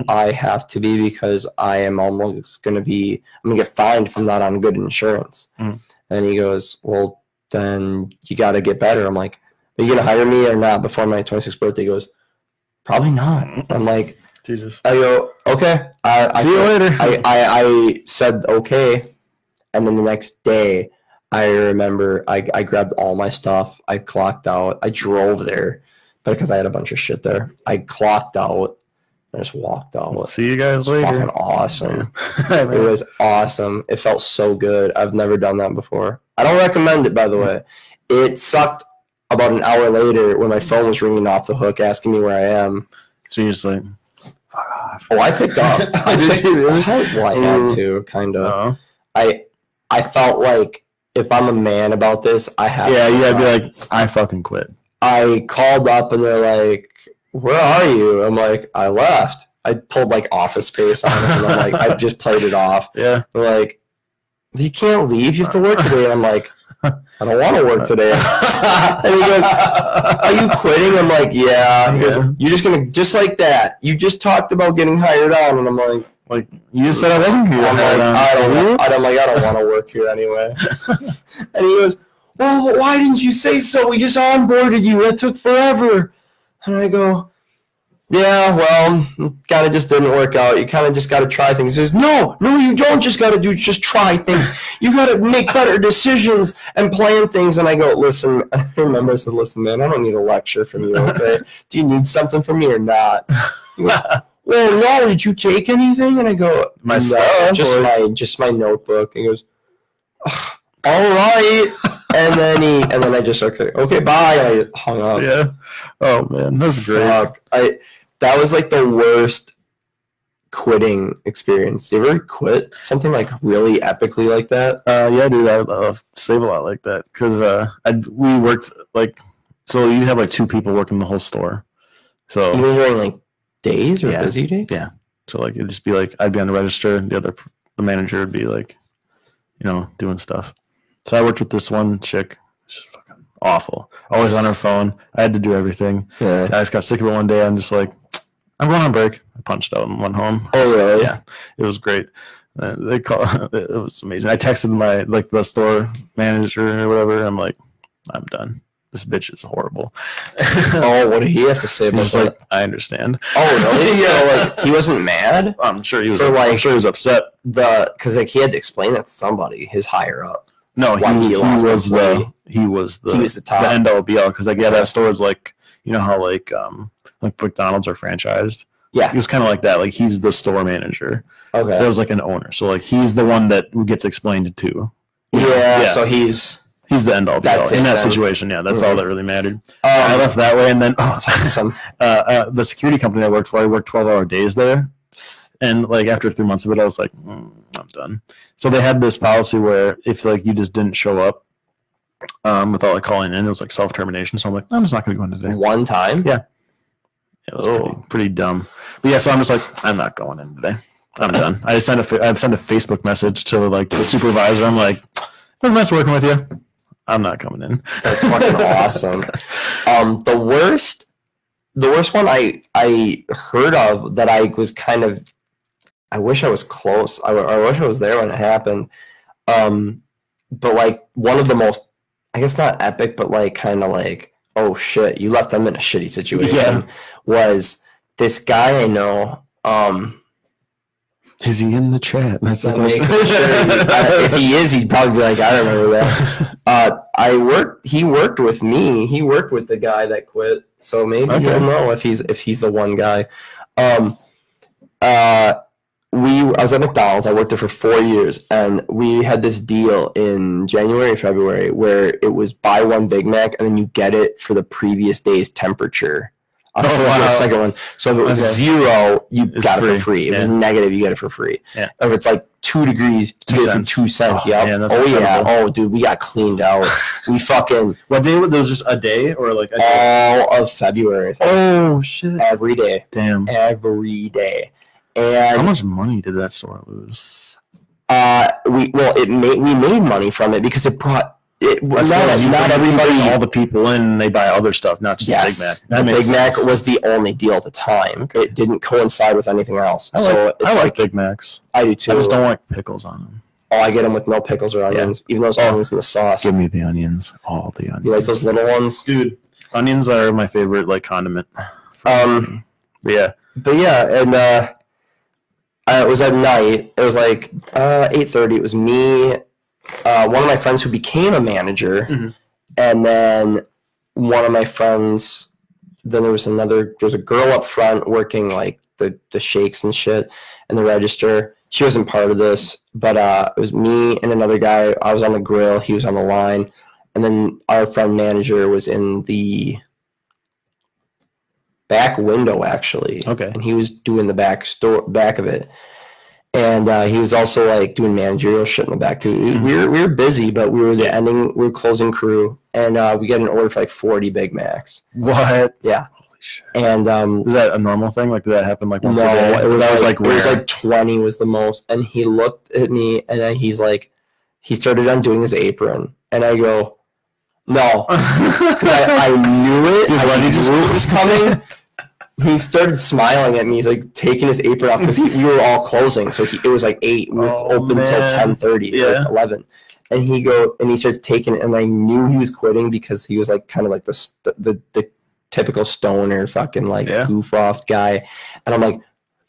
I have to be, because I am almost I'm going to get fined if I'm not on good insurance. And he goes, well, then you got to get better. I'm like, are you going to hire me or not before my 26th birthday? He goes, probably not. I'm like, Jesus. I go, okay. See you later. I said, okay. And then the next day, I remember I grabbed all my stuff. I clocked out. I drove there, but because I had a bunch of shit there, I clocked out. I just walked out. See you guys later. Fucking awesome. It was awesome. It felt so good. I've never done that before. I don't recommend it, by the way. It sucked about an hour later when my phone was ringing off the hook asking me where I am. So you're just like, fuck off. Oh, I picked up. Did you really? Well, I had to, kind of. I felt like, if I'm a man about this, I have to. Yeah, you gotta be like, I fucking quit. I called up and they're like, where are you? I'm like, I left. I pulled like Office Space on it, and I'm like, I just played it off. Yeah. They're like, you can't leave. You have to work today. And I'm like, I don't want to work today. And he goes, are you quitting? I'm like, yeah. He goes, you're just going to, just like that. You just talked about getting hired on. And I'm like, you just said I wasn't here. I don't want to work here anyway. And he goes, well, why didn't you say so? We just onboarded you. It took forever. And I go, yeah, well, kind of just didn't work out. You kind of just got to try things. He says, no, you don't just got to just try things. You got to make better decisions and plan things. And I go, listen, I remember I said, listen, man, I don't need a lecture from you, okay? Do you need something from me or not? He goes, well, no, did you take anything? And I go, my stuff, just my notebook. And he goes, all right. And then I just like, okay, bye. I hung up. Yeah. Oh man, that's great. That was like the worst quitting experience. You ever quit something like really epically like that? Yeah, dude. I save a lot like that because we worked like, so you have like 2 people working the whole store. So even during like days or busy days. Yeah. So like it'd just be like I'd be on the register, and the manager would be like, doing stuff. So I worked with this one chick. She's fucking awful. Always on her phone. I had to do everything. Yeah. I just got sick of it one day. I'm just like, I'm going on break. I punched out and went home. Oh, really? Yeah. It was great. It was amazing. I texted the store manager or whatever. I'm like, I'm done. This bitch is horrible. Oh, what did he have to say about that? Like, I understand. Oh, really? Yeah. So, he wasn't mad? I'm sure he was. I'm sure he was upset. Because he had to explain that to somebody, his higher up. No, he was the top, the end all be all, because that store is like, how like McDonald's are franchised. Yeah, he was kind of like that. Like he's the store manager. Okay, there was like an owner, so like he's the one that gets explained to. Yeah, so he's the end all be all in that situation. Yeah, that's all that really mattered. I left that way, and then the security company I worked for, I worked 12-hour days there. And like after 3 months of it, I was like, I'm done. So they had this policy where if like you just didn't show up without like calling in, it was like self-termination. So I'm like, I'm just not going to go in today. One time? Yeah. It was pretty dumb. But yeah, so I'm just like, I'm not going in today. I'm done. I sent a Facebook message to like the supervisor. I'm like, it was nice working with you. I'm not coming in. That's fucking awesome. The worst one I heard of that I was kind of, I wish I was close. I wish I was there when it happened. But like one of the most, I guess not epic, but like kind of like, oh shit, you left them in a shitty situation. Was this guy I know. Is he in the chat? That's the question. If he is, he'd probably be like, I remember that. He worked with me. He worked with the guy that quit. So maybe you'll know if he's the one guy. I was at McDonald's. I worked there for 4 years, and we had this deal in January or February where it was buy one Big Mac and then you get it for the previous day's temperature. The second one. So if it was 0, you got it for free. If it was negative, you get it for free. Yeah. If it's like 2 degrees, you get it for 2 cents. Yeah. Oh, dude, we got cleaned out. We fucking. What day? There was just a day or like all of February. Oh shit! Every day. Damn. Every day. And how much money did that store lose? We made money from it because it brought it. Not everybody, all the people in, they buy other stuff, not just the Big Mac. The Big Mac was the only deal at the time. Okay. It didn't coincide with anything else. I like Big Macs. I do too. I just don't like pickles on them. Oh, I get them with no pickles or onions, even those onions in the sauce. Give me the onions, all the onions. You like those little ones, dude? Onions are my favorite, like condiment. And it was at night. It was like 8:30. It was me, one of my friends who became a manager, and then one of my friends. Then there was a girl up front working like the shakes and shit and the register. She wasn't part of this, but it was me and another guy. I was on the grill. He was on the line, and then our friend manager was in the back window actually. Okay. And he was doing the back of it. And he was also like doing managerial shit in the back too. We were busy, but we were closing crew, and we got an order for like 40 Big Macs. What? Yeah. Holy shit. And is that a normal thing? Like, did that happen like once a day? It was like 20 was the most. And he looked at me and then he's like, he started undoing his apron, and I go, no, I knew it. I knew it was coming. He started smiling at me. He's like taking his apron off because we were all closing. So it was like 8. We were open until 10:30, like 11. And he starts taking it, and I knew he was quitting because he was like kind of like the typical stoner fucking like goof off guy. And I'm like,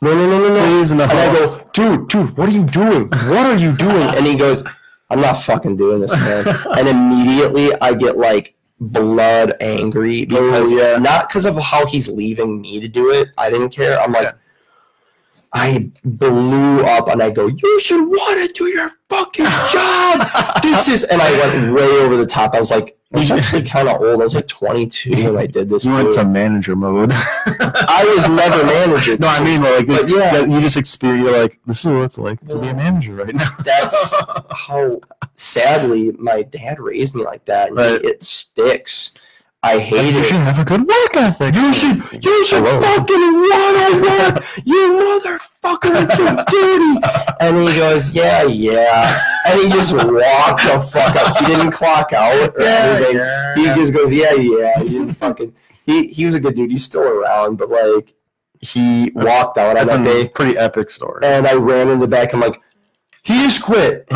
no. Please, no. And I go, dude, what are you doing? What are you doing? And he goes, I'm not fucking doing this, man. And immediately I get like blood angry because not because of how he's leaving me to do it. I didn't care. I'm like, I blew up and I go, you should want to do your fucking job. And I went way over the top. I was like, I was actually kind of old. I was like 22 when I did this. You went to manager mode. I was never manager. No, I mean, like, you just experience, you're like, this is what it's like to be a manager right now. That's how, sadly, my dad raised me like that. And it sticks. I hate it. You should have a good work ethic. You should fucking want to work. You motherfucker, it's your duty. And he goes, yeah. And he just walked the fuck up. He didn't clock out or anything. He just goes, yeah. He didn't fucking. He was a good dude. He's still around, but like he walked out on that day. Pretty epic story. And I ran in the back. I'm like, he just quit.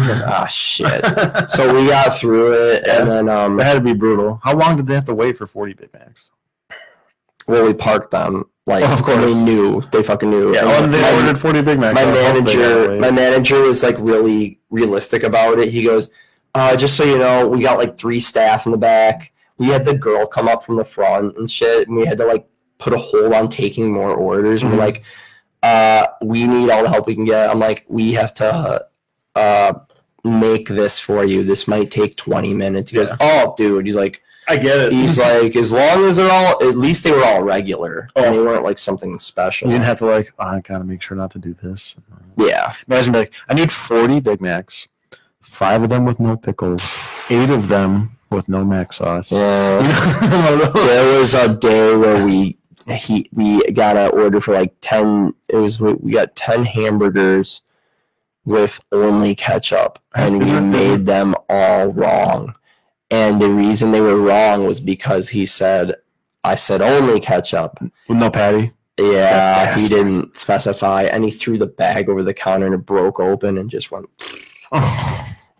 Shit. So we got through it, and then it had to be brutal. How long did they have to wait for 40 Big Macs? Well, we parked them. Like, of course, they fucking knew. Yeah, they ordered 40 Big Macs. My manager was like really realistic about it. He goes, just so you know, we got like 3 staff in the back. We had the girl come up from the front and shit, and we had to like put a hold on taking more orders. And we're like, we need all the help we can get. I'm like, we have to make this for you. This might take 20 minutes. He goes, oh, dude. He's like, I get it. He's like, as long as at least they were all regular. And they weren't like something special. You didn't have to like, I gotta make sure not to do this. Yeah. Imagine like, I need 40 Big Macs, 5 of them with no pickles, 8 of them with no mac sauce. Yeah. There was a day where we got an order for like 10. We got 10 hamburgers with only ketchup, and we made them all wrong. And the reason they were wrong was because I said only ketchup with no patty. Yeah, he didn't specify, and he threw the bag over the counter, and it broke open and just went.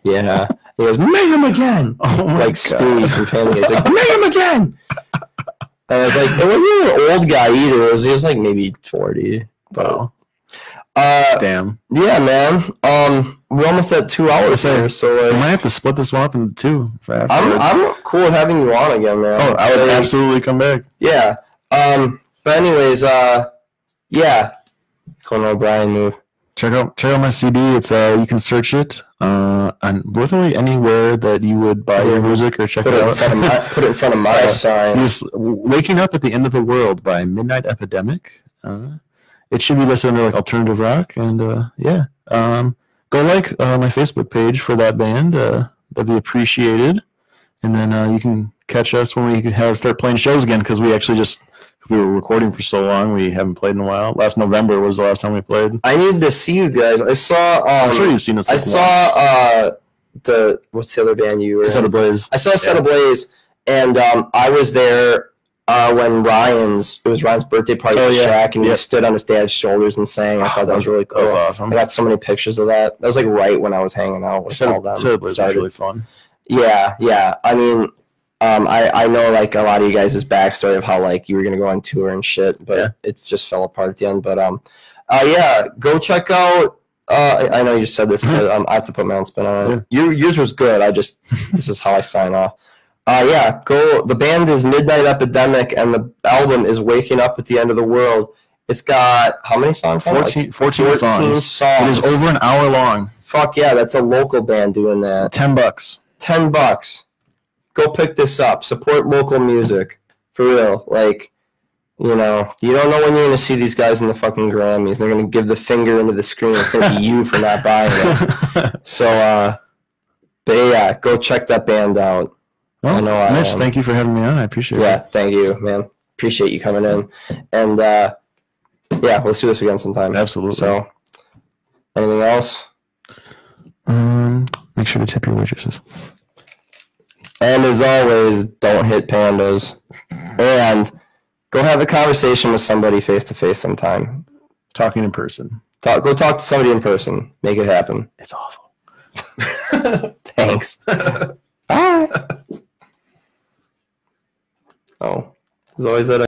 Yeah, he goes, make him again. Like Stewie from Family Guy. He's like, make him again. And I was like, it wasn't an old guy either. It was like maybe 40. But damn. Yeah, man. We're almost at 2 hours here, so like, we might have to split this one up into 2. I'm cool with having you on again, man. Oh, I would absolutely come back. Yeah. But anyways, yeah. Conan O'Brien move. Check out my CD. It's you can search it on literally anywhere that you would buy your music or check it out. Put it in front of my sign. Just Waking Up at the End of the World by Midnight Epidemic. It should be listed under like alternative rock, and go like my Facebook page for that band. That'd be appreciated. And then you can catch us when we start playing shows again, because we were recording for so long, we haven't played in a while. Last November was the last time we played. I need to see you guys. I saw. I'm sure you've seen us. I saw what's the other band you were? Set Ablaze. I saw Set Ablaze, and I was there when it was Ryan's birthday party at Shaq, and he stood on his dad's shoulders and sang. I thought that was really cool. That was awesome. I got so many pictures of that. That was like right when I was hanging out with all them. Set Ablaze was really fun. Yeah. I mean. I know like a lot of you guys' backstory of how like you were gonna go on tour and shit, but it just fell apart at the end. But go check out. I know you just said this, but I have to put my own spin on it. Yours was good. This is how I sign off. Go. The band is Midnight Epidemic, and the album is Waking Up at the End of the World. It's got how many songs? 14 songs. It is over an hour long. Fuck yeah, that's a local band doing that. It's $10. $10. Go pick this up. Support local music. For real. Like, you know, you don't know when you're going to see these guys in the fucking Grammys. They're going to give the finger into the screen. It's going to be you for not buying it. So, but yeah, go check that band out. Well, I know Mitch, thank you for having me on. I appreciate it. Yeah, thank you, man. Appreciate you coming in. And, let's do this again sometime. Absolutely. So, anything else? Make sure to tip your waitresses. And as always, don't hit pandas. And go have a conversation with somebody face to face sometime. Talking in person. Go talk to somebody in person. Make it happen. It's awful. Thanks. Bye. Oh, there's always that.